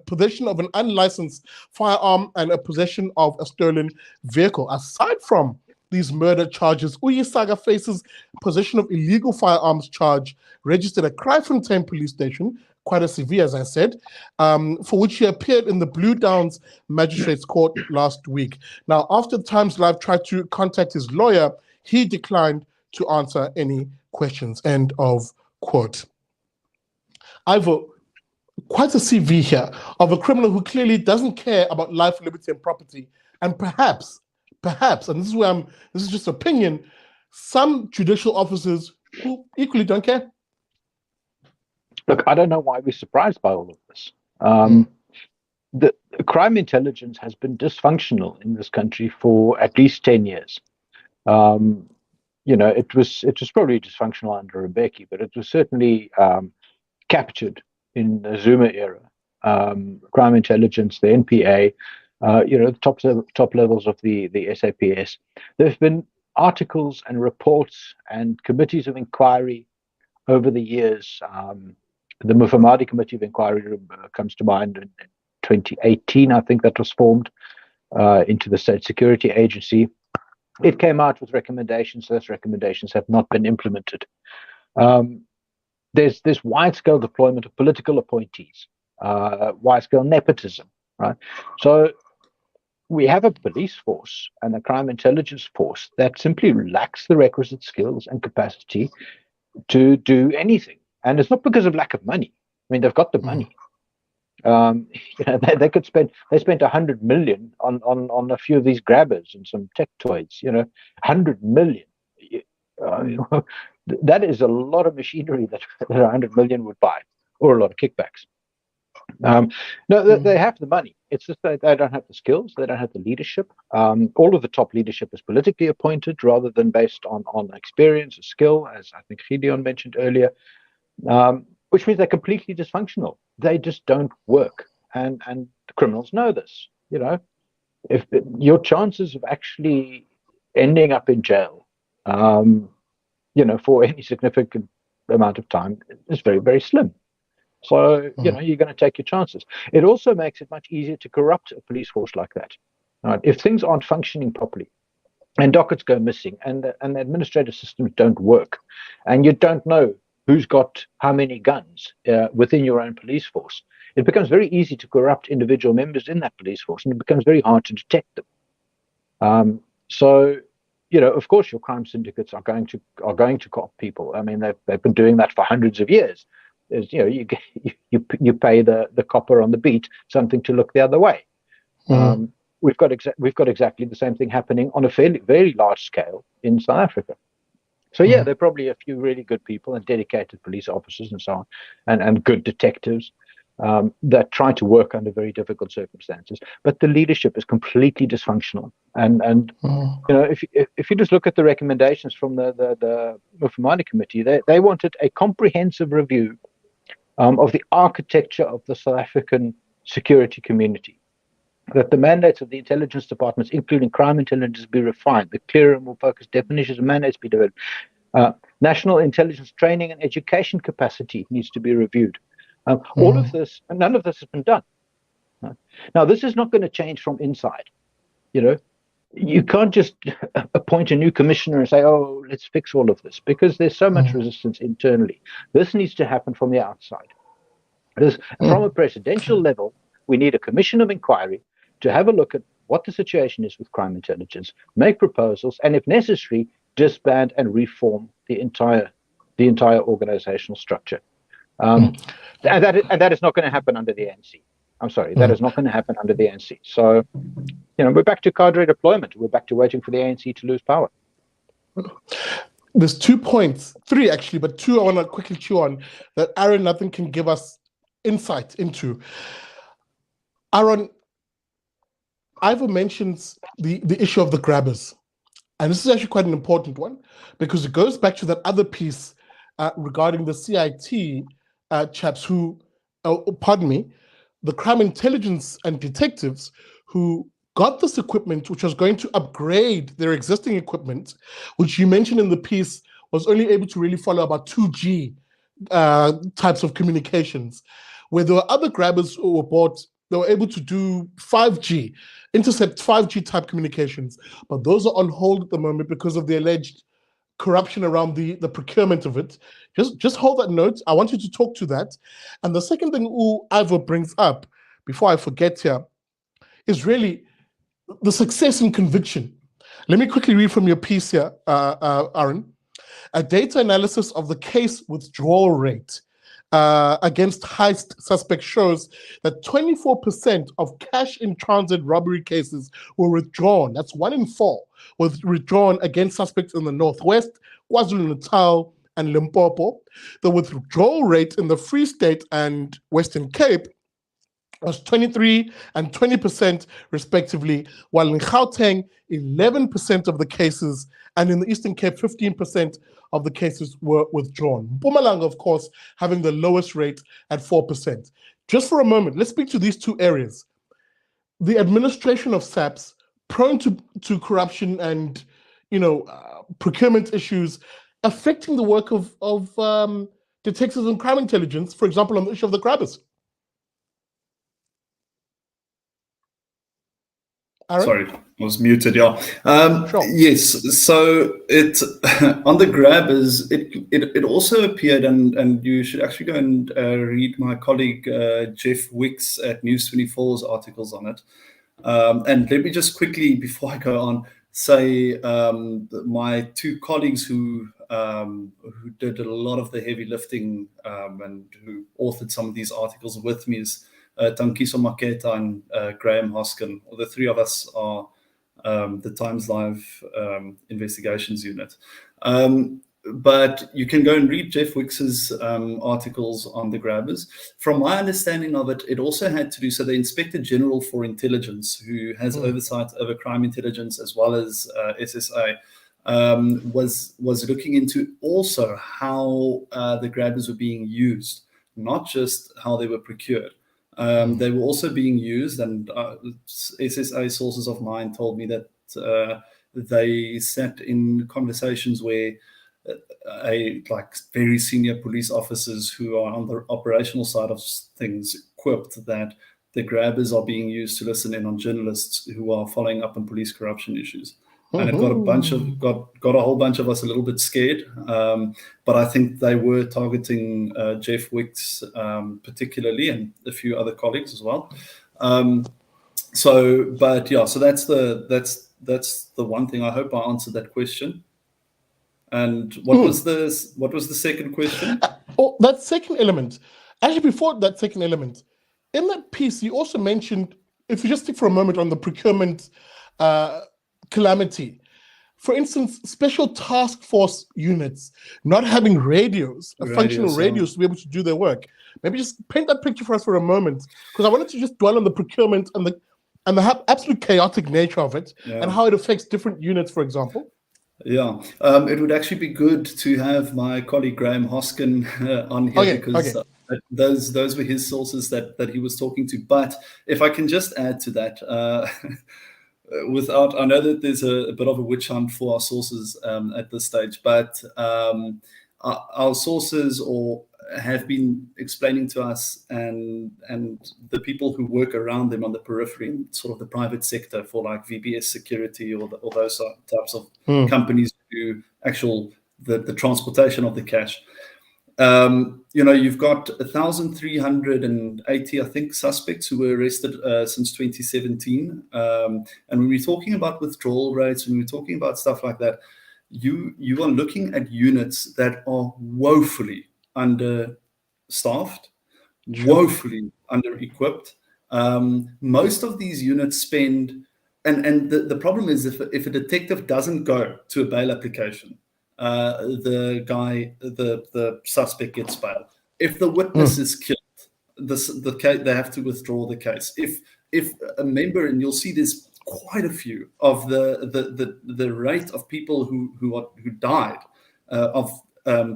possession of an unlicensed firearm, and a possession of a stolen vehicle. Aside from these murder charges, Uyisaga faces possession of illegal firearms charge registered at Kraaifontein Police Station, quite a severe, as I said, for which he appeared in the Blue Downs Magistrates Court last week. Now, after Times Live tried to contact his lawyer, he declined to answer any questions. End of quote. Ivo, quite a CV here of a criminal who clearly doesn't care about life, liberty, and property, and perhaps, and this is just opinion, some judicial officers who equally don't care. Look, I don't know why we're surprised by all of this. The crime intelligence has been dysfunctional in this country for at least 10 years. It was probably dysfunctional under Mbeki, but it was certainly captured in the Zuma era. Crime intelligence, the NPA, the top levels of the SAPS. There have been articles and reports and committees of inquiry over the years. The Mufamadi Committee of Inquiry comes to mind in 2018, I think that was formed into the State Security Agency. It came out with recommendations. Those recommendations have not been implemented. There's this wide-scale deployment of political appointees, wide-scale nepotism, right? So we have a police force and a crime intelligence force that simply lacks the requisite skills and capacity to do anything. And it's not because of lack of money. I mean, they've got the money. They spent 100 million on a few of these grabbers and some tech toys, 100 million. That is a lot of machinery that 100 million would buy, or a lot of kickbacks. No, they have the money. It's just that they don't have the skills. They don't have the leadership. All of the top leadership is politically appointed rather than based on experience or skill, as I think Gideon mentioned earlier, which means they're completely dysfunctional. They just don't work. And the criminals know this. If your chances of actually ending up in jail, for any significant amount of time is very, very slim. So, you're going to take your chances. It also makes it much easier to corrupt a police force like that. Right? If things aren't functioning properly and dockets go missing and the administrative systems don't work and you don't know who's got how many guns within your own police force, it becomes very easy to corrupt individual members in that police force, and it becomes very hard to detect them. So, of course, your crime syndicates are going to co-opt people. I mean, they've been doing that for hundreds of years. You pay the copper on the beat something to look the other way. We've got exactly the same thing happening on a very large scale in South Africa. So there are probably a few really good people and dedicated police officers and so on, and good detectives that try to work under very difficult circumstances. But the leadership is completely dysfunctional. And if you just look at the recommendations from the Mufamani Committee, they wanted a comprehensive review of the architecture of the South African security community, that the mandates of the intelligence departments, including crime intelligence, be refined, the clearer and more focused definitions of mandates be developed. National intelligence training and education capacity needs to be reviewed. All of this, and none of this has been done. Now, this is not going to change from inside. You can't just appoint a new commissioner and say, oh, let's fix all of this, because there's so much resistance internally. This needs to happen from the outside. From a presidential level, we need a commission of inquiry to have a look at what the situation is with crime intelligence, make proposals, and if necessary, disband and reform the entire organizational structure. And that is not going to happen under the ANC. I'm sorry, that is not going to happen under the ANC. So, we're back to cadre deployment. We're back to waiting for the ANC to lose power. There's 2 points, 3 actually, but 2 I want to quickly chew on that Aron, I think, can give us insight into. Aron, Ivo mentions the issue of the grabbers. And this is actually quite an important one because it goes back to that other piece regarding the CIT chaps who, the crime intelligence and detectives who got this equipment, which was going to upgrade their existing equipment, which you mentioned in the piece was only able to really follow about 2G types of communications, where there were other grabbers who were bought, they were able to do 5G, intercept 5G type communications, but those are on hold at the moment because of the alleged corruption around the procurement of it. Just hold that note. I want you to talk to that. And the second thing Ivo brings up, before I forget here, is really the success in conviction. Let me quickly read from your piece here, Aron. A data analysis of the case withdrawal rate against heist suspects shows that 24% of cash-in-transit robbery cases were withdrawn. That's 1 in 4 was withdrawn against suspects in the Northwest, KwaZulu-Natal, and Limpopo. The withdrawal rate in the Free State and Western Cape was 23% and 20% respectively, while in Gauteng, 11% of the cases, and in the Eastern Cape, 15% of the cases were withdrawn. Mpumalanga, of course, having the lowest rate at 4%. Just for a moment, let's speak to these 2 areas. The administration of SAPS, prone to corruption and procurement issues, affecting the work of detectives and crime intelligence, for example, on the issue of the grabbers. Aron? Sorry, I was muted. Yeah. Sure. Yes. So it on the grabbers, it also appeared, and you should actually go and read my colleague Jeff Wicks at News 24's articles on it. And let me just quickly, before I go on, say my 2 colleagues who did a lot of the heavy lifting and who authored some of these articles with me is Tankiso Maketa and Graham Hoskin. The 3 of us are the Times Live investigations unit. but you can go and read Jeff Wicks's articles on the grabbers. From my understanding of it, it also had to do, so the Inspector General for Intelligence, who has oversight over crime intelligence as well as SSA, was looking into also how the grabbers were being used, not just how they were procured. They were also being used, and SSA sources of mine told me that they sat in conversations where very senior police officers who are on the operational side of things quipped that the grabbers are being used to listen in on journalists who are following up on police corruption issues. And it got a whole bunch of us a little bit scared. But I think they were targeting Jeff Wicks particularly, and a few other colleagues as well. So that's the one thing. I hope I answered that question. And what was the second question? That second element. Actually, before that second element, in that piece, you also mentioned, if you just stick for a moment on the procurement calamity, for instance, special task force units not having radios, functional radios to be able to do their work. Maybe just paint that picture for us for a moment, because I wanted to just dwell on the procurement and the absolute chaotic nature of it, and how it affects different units, for example. Yeah, it would actually be good to have my colleague Graham Hoskin on here, because those were his sources that he was talking to. But if I can just add to that, I know that there's a bit of a witch hunt for our sources at this stage, but our sources have been explaining to us, and the people who work around them on the periphery, sort of the private sector for like VBS security or those types of companies who do the transportation of the cash. You've got 1,380, I think, suspects who were arrested since 2017. And when we're talking about withdrawal rates, when we're talking about stuff like that, you are looking at units that are woefully understaffed, woefully under-equipped. Most of these units spend, and the problem is if a detective doesn't go to a bail application, the suspect gets bail. If the witness is killed, the case, they have to withdraw the case. If a member, and you'll see there's quite a few of the rate of people who died,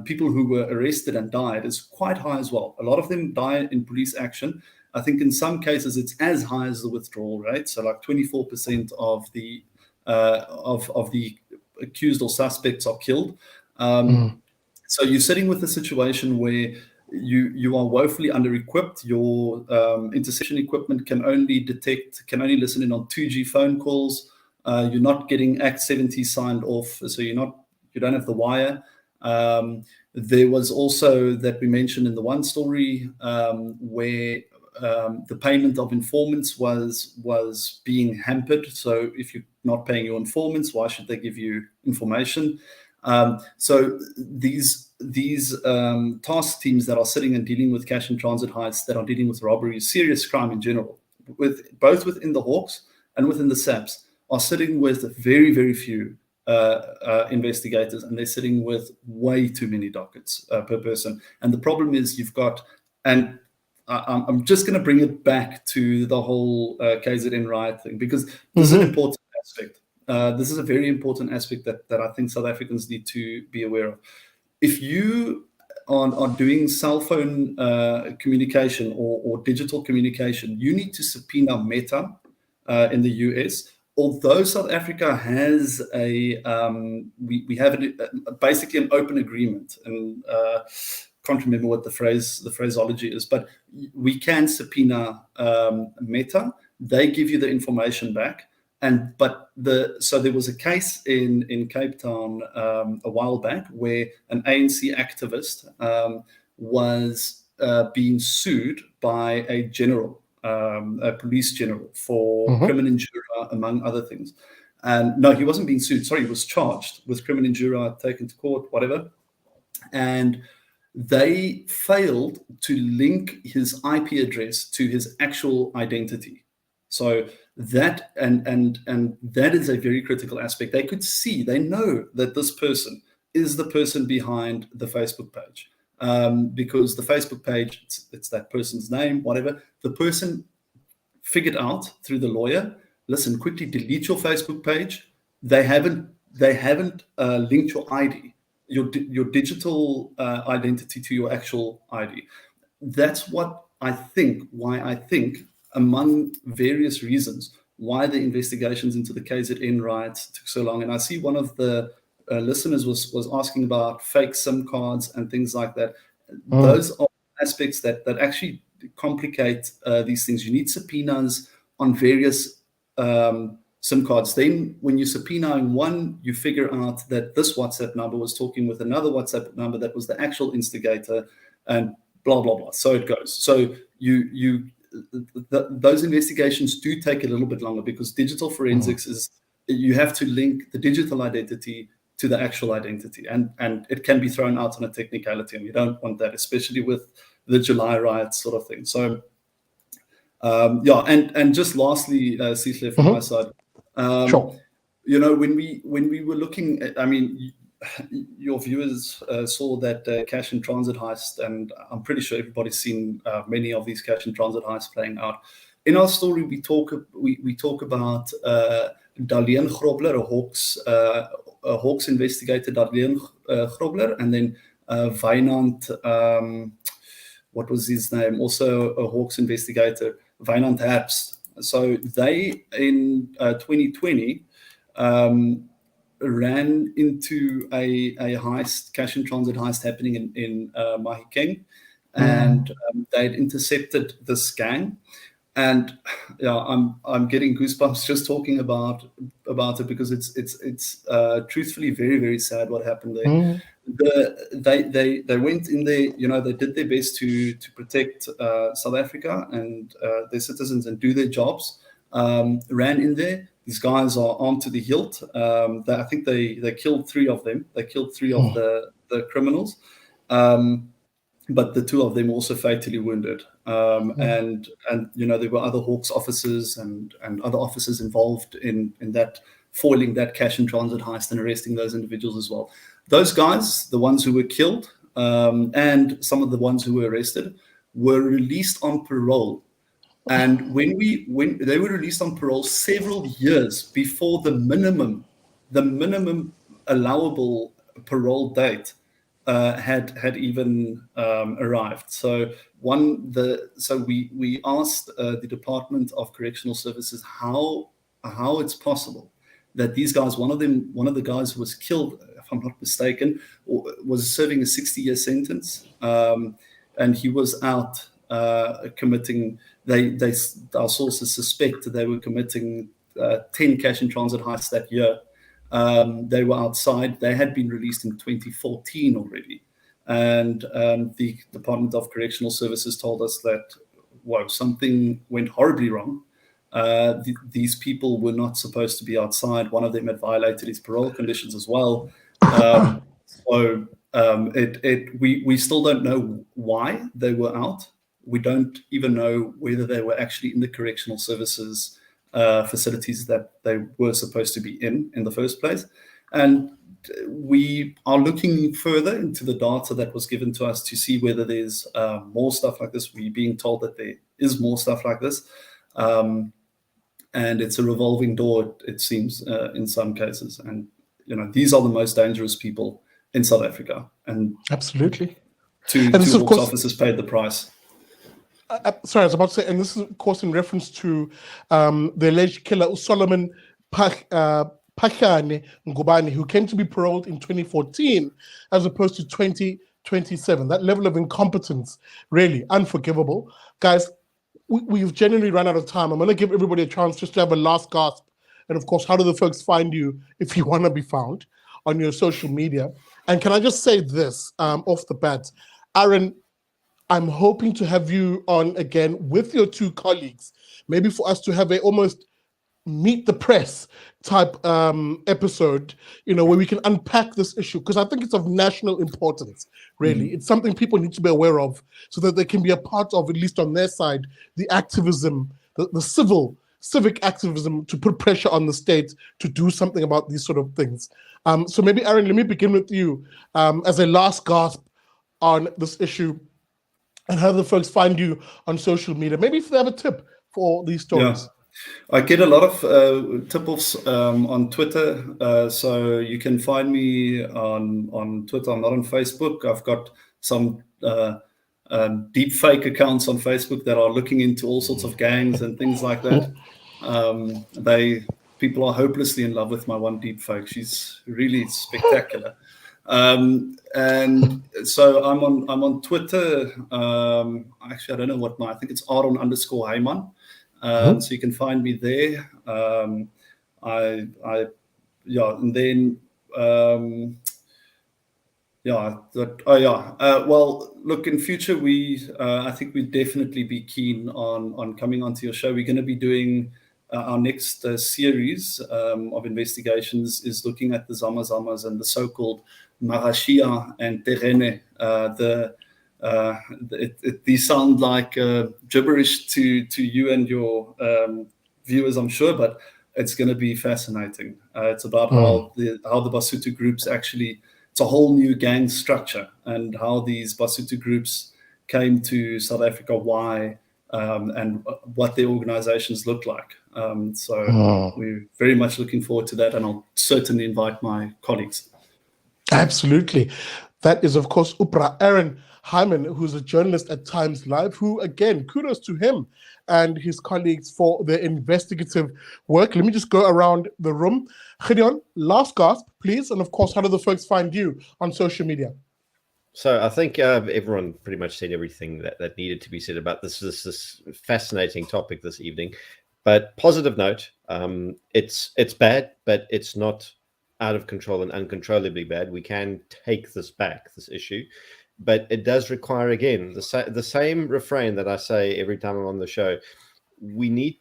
people who were arrested and died, is quite high as well. A lot of them die in police action. I think in some cases it's as high as the withdrawal rate. So like 24% of the accused or suspects are killed. So you're sitting with a situation where you are woefully under-equipped. Your interception equipment can only listen in on 2G phone calls. You're not getting Act 70 signed off, so you don't have the wire. There was also, that we mentioned in the one story, where the payment of informants was being hampered. So if you're not paying your informants, why should they give you information? So these task teams that are sitting and dealing with cash and transit heists, that are dealing with robberies, serious crime in general, both within the Hawks and within the SAPs, are sitting with very, very few investigators, and they're sitting with way too many dockets per person. And the problem is I'm just going to bring it back to the whole KZN riot thing, because this is an important aspect. This is a very important aspect that I think South Africans need to be aware of. If you are doing cell phone communication or digital communication, you need to subpoena Meta in the US. Although South Africa has we have basically an open agreement, and can't remember what the phraseology is, but we can subpoena Meta. They give you the information back. So there was a case in Cape Town a while back where an ANC activist was being sued by a general, a police general, for criminal injuria, among other things. And no, he wasn't being sued. Sorry, he was charged with criminal injuria, taken to court, whatever. And they failed to link his IP address to his actual identity. So that and that is a very critical aspect. They know that this person is the person behind the Facebook page. Because the Facebook page, it's that person's name, whatever. The person figured out through the lawyer, listen, quickly delete your Facebook page. They haven't linked your ID, your digital identity to your actual ID. That's what why I think, among various reasons, why the investigations into the KZN riots took so long. And I see one of the listeners was asking about fake SIM cards and things like that. Those are aspects that actually complicate these things. You need subpoenas on various SIM cards. Then when you're subpoenaing one, you figure out that this WhatsApp number was talking with another WhatsApp number that was the actual instigator, and blah, blah, blah. So it goes. So those investigations do take a little bit longer, because digital forensics is, you have to link the digital identity to the actual identity, and it can be thrown out on a technicality, and you don't want that, especially with the July Riots sort of thing. So and just lastly, Sihle, from my side, Sure. you know, when we were looking at, I mean, your viewers saw that cash in transit heist, and I'm pretty sure everybody's seen many of these cash in transit heists playing out. In our story, we talk about Darlene Grobler, a Hawks investigator, Darlene Grobler, and then Wynand, what was his name? Also a Hawks investigator, Wynand Herbst. So they, in 2020, ran into a heist, cash in transit heist happening in Mahikeng, and they'd intercepted this gang. And I'm getting goosebumps just talking about it, because it's truthfully very, very sad what happened there. They went in there, you know, they did their best to protect South Africa and their citizens and do their jobs. Ran in there. These guys are armed to the hilt. I think they killed 3 of them. They killed 3 of the criminals. But the 2 of them also fatally wounded. And you know, there were other Hawks officers and other officers involved in that, foiling that cash in transit heist and arresting those individuals as well. Those guys, the ones who were killed, and some of the ones who were arrested, were released on parole. And when they were released on parole several years before the minimum allowable parole date had even arrived. So we asked the Department of Correctional Services how it's possible that these guys, one of the guys who was killed, if I'm not mistaken, was serving a 60-year sentence, and he was out committing. Our sources suspect they were committing 10 cash in transit heists that year. They were outside. They had been released in 2014 already. And the Department of Correctional Services told us that, whoa, something went horribly wrong. These people were not supposed to be outside. One of them had violated his parole conditions as well. We still don't know why they were out. We don't even know whether they were actually in the correctional services facilities that they were supposed to be in the first place. And we are looking further into the data that was given to us to see whether there's more stuff like this. We're being told that there is more stuff like this. And it's a revolving door, it seems, in some cases. And, you know, these are the most dangerous people in South Africa. And absolutely. Two Hawks officers paid the price. Sorry, I was about to say, and this is, of course, in reference to the alleged killer, Solomon Phakane Ngubane, who came to be paroled in 2014 as opposed to 2027. That level of incompetence, really unforgivable. Guys, we've genuinely run out of time. I'm going to give everybody a chance just to have a last gasp. And of course, how do the folks find you if you want to be found on your social media? And can I just say this off the bat? Aron, I'm hoping to have you on again with your 2 colleagues, maybe for us to have a almost meet the press type episode, you know, where we can unpack this issue, because I think it's of national importance, really. It's something people need to be aware of so that they can be a part of, at least on their side, the activism, the civil civic activism to put pressure on the state to do something about these sort of things. So maybe, Aron, let me begin with you as a last gasp on this issue, and how the folks find you on social media. Maybe if they have a tip for these stories. Yeah. I get a lot of tip-offs on Twitter, so you can find me on Twitter. I'm not on Facebook. I've got some deep fake accounts on Facebook that are looking into all sorts of gangs and things like that. People are hopelessly in love with my one deep fake. She's really spectacular. And so I'm on Twitter. Actually, I don't know what I think it's Aron _Hyman. So you can find me there. And then well, look, in future I think we'd definitely be keen on coming onto your show. We're going to be doing our next series of investigations is looking at the Zamazamas and the so-called Marashia and Terene. These sound like gibberish to you and your viewers, I'm sure, but it's going to be fascinating. It's about how the Basotho groups actually, it's a whole new gang structure, and how these Basotho groups came to South Africa, why, and what their organizations look like. So we're very much looking forward to that, and I'll certainly invite my colleagues. Absolutely. That is, of course, Aron Hyman, who's a journalist at Times Live, who, again, kudos to him and his colleagues for their investigative work. Let me just go around the room. Gideon, last gasp, please. And, of course, how do the folks find you on social media? So I think everyone pretty much said everything that needed to be said about this fascinating topic this evening. But positive note, it's bad, but it's not out of control and uncontrollably bad. We can take this back, this issue, but it does require, again, the same refrain that I say every time I'm on the show. We need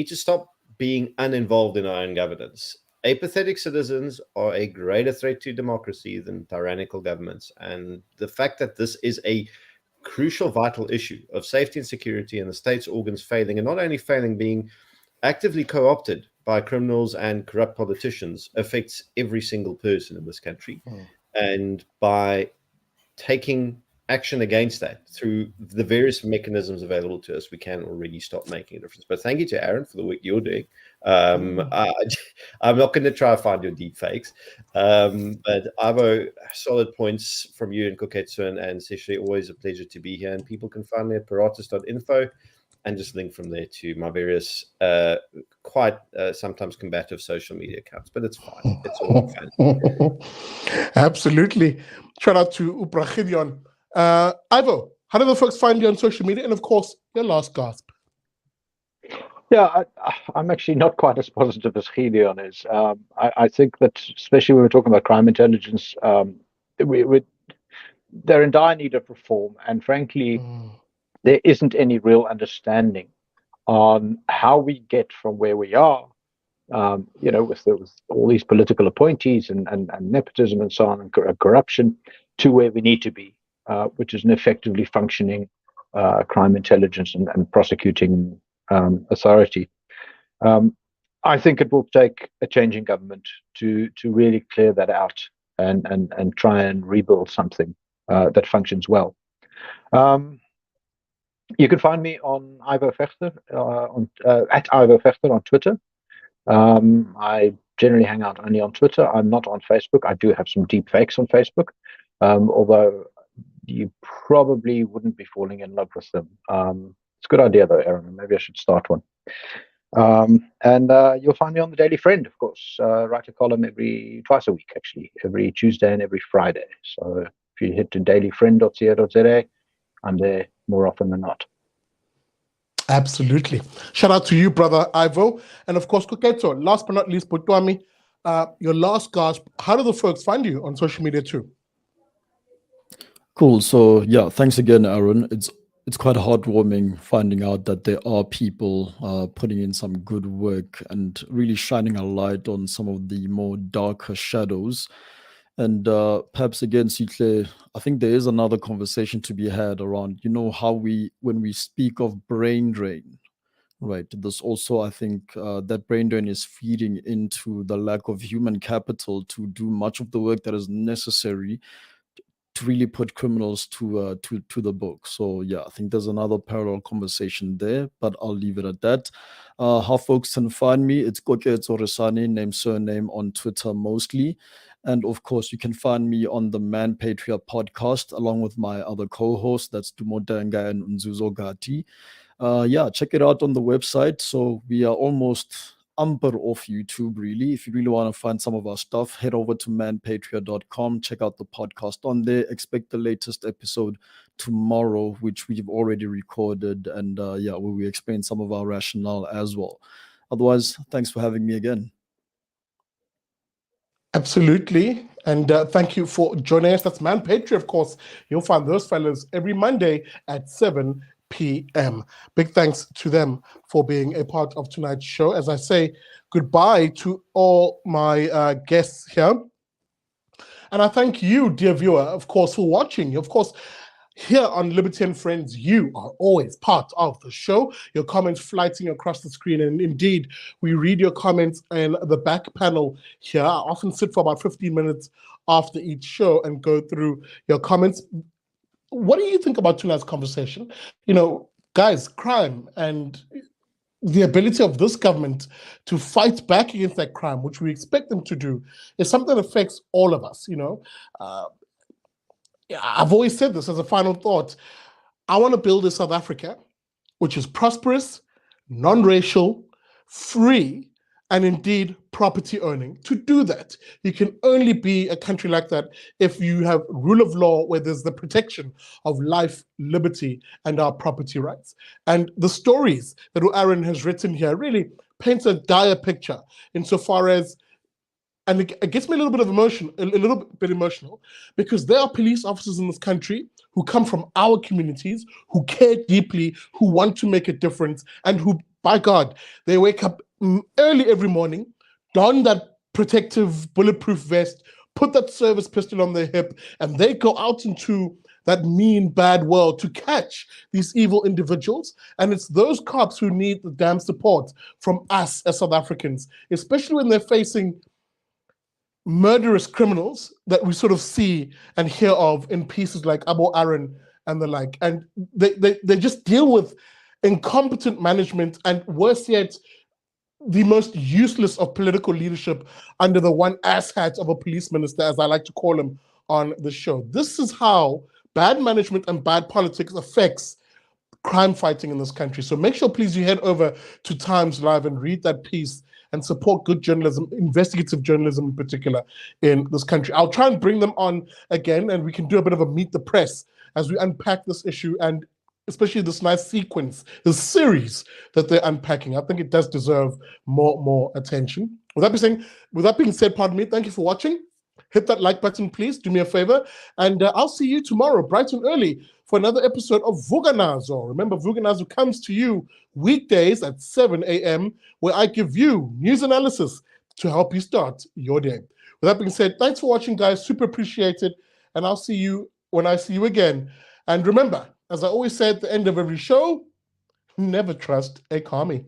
to stop being uninvolved in our own governance. Apathetic citizens are a greater threat to democracy than tyrannical governments, and the fact that this is a crucial, vital issue of safety and security, and the state's organs failing, and not only failing, being actively co-opted by criminals and corrupt politicians, affects every single person in this country. And by taking action against that through the various mechanisms available to us, we can already start making a difference. But thank you to Aron for the work you're doing. I'm not going to try to find your deep fakes, but Ivo, solid points from you and Koketso and Seshe. Always a pleasure to be here, and people can find me at paratus.info and just link from there to my various quite sometimes combative social media accounts, but it's fine. It's all fun. Absolutely. Shout out to Gideon. Ivo, how do the folks find you on social media? And of course, your last gasp. Yeah, I'm actually not quite as positive as Gideon is. I think that, especially when we're talking about crime intelligence, they're in dire need of reform. And frankly, there isn't any real understanding on how we get from where we are, with all these political appointees and nepotism and so on, and corruption, to where we need to be, which is an effectively functioning crime intelligence and prosecuting authority. I think it will take a change in government to really clear that out and try and rebuild something that functions well. You can find me on Ivo Vegter at Ivo Vegter on Twitter. I generally hang out only on Twitter. I'm not on Facebook. I do have some deep fakes on Facebook, although you probably wouldn't be falling in love with them. It's a good idea though, Aron. Maybe I should start one. And you'll find me on the Daily Friend, of course. Write a column twice a week, actually, every Tuesday and every Friday. So if you hit to dailyfriend.co.za, I'm there more often than not. Absolutely. Shout out to you, brother Ivo. And of course, Koketso, last but not least, Putwami, your last gasp. How do the folks find you on social media too? Cool. So yeah, thanks again, Aron. It's quite heartwarming finding out that there are people putting in some good work and really shining a light on some of the more darker shadows. And perhaps again, Sitle, I think there is another conversation to be had around, how when we speak of brain drain, Right. This also, I think, that brain drain is feeding into the lack of human capital to do much of the work that is necessary to really put criminals to the book. So yeah, I think there's another parallel conversation there, but I'll leave it at that. How folks can find me, it's Koketso Resane, name, surname on Twitter mostly. And of course, you can find me on the Manpatria podcast, along with my other co-hosts, that's Dumodanga and Nzuzo Gati. Yeah, check it out on the website. So we are almost umber off YouTube, really. If you really want to find some of our stuff, head over to manpatria.com, check out the podcast on there. Expect the latest episode tomorrow, which we've already recorded, and yeah, where we explain some of our rationale as well. Otherwise, thanks for having me again. Absolutely. And thank you for joining us. That's Manpatria, of course. You'll find those fellows every Monday at 7 p.m. Big thanks to them for being a part of tonight's show. As I say goodbye to all my guests here. And I thank you, dear viewer, of course, for watching. Of course, here on Liberty and Friends, you are always part of the show. Your comments flighting across the screen. And indeed, we read your comments in the back panel here. I often sit for about 15 minutes after each show and go through your comments. What do you think about tonight's conversation? You know, guys, crime and the ability of this government to fight back against that crime, which we expect them to do, is something that affects all of us, you know. I've always said this as a final thought. I want to build a South Africa which is prosperous, non-racial, free, and indeed property owning. To do that, you can only be a country like that if you have rule of law where there's the protection of life, liberty, and our property rights. And the stories that Aron has written here really paints a dire picture insofar as, and it gets me a little bit emotional, because there are police officers in this country who come from our communities, who care deeply, who want to make a difference, and who, by God, they wake up early every morning, don that protective bulletproof vest, put that service pistol on their hip, and they go out into that mean, bad world to catch these evil individuals. And it's those cops who need the damn support from us as South Africans, especially when they're facing murderous criminals that we sort of see and hear of in pieces like Abo Aron and the like. And they just deal with incompetent management, and worse yet, the most useless of political leadership under the one ass hat of a police minister, as I like to call him on the show. This is how bad management and bad politics affects crime fighting in this country. So make sure, please, you head over to Times Live and read that piece and support good journalism, investigative journalism in particular, in this country. I'll try and bring them on again, and we can do a bit of a meet the press as we unpack this issue, and especially this nice sequence, this series that they're unpacking. I think it does deserve more attention. With that being said, pardon me, thank you for watching. Hit that like button, please. Do me a favor. And I'll see you tomorrow, bright and early, for another episode of Vuganazo. Remember, Vuganazo comes to you weekdays at 7 a.m., where I give you news analysis to help you start your day. With that being said, thanks for watching, guys. Super appreciate it. And I'll see you when I see you again. And remember, as I always say at the end of every show, never trust a commie.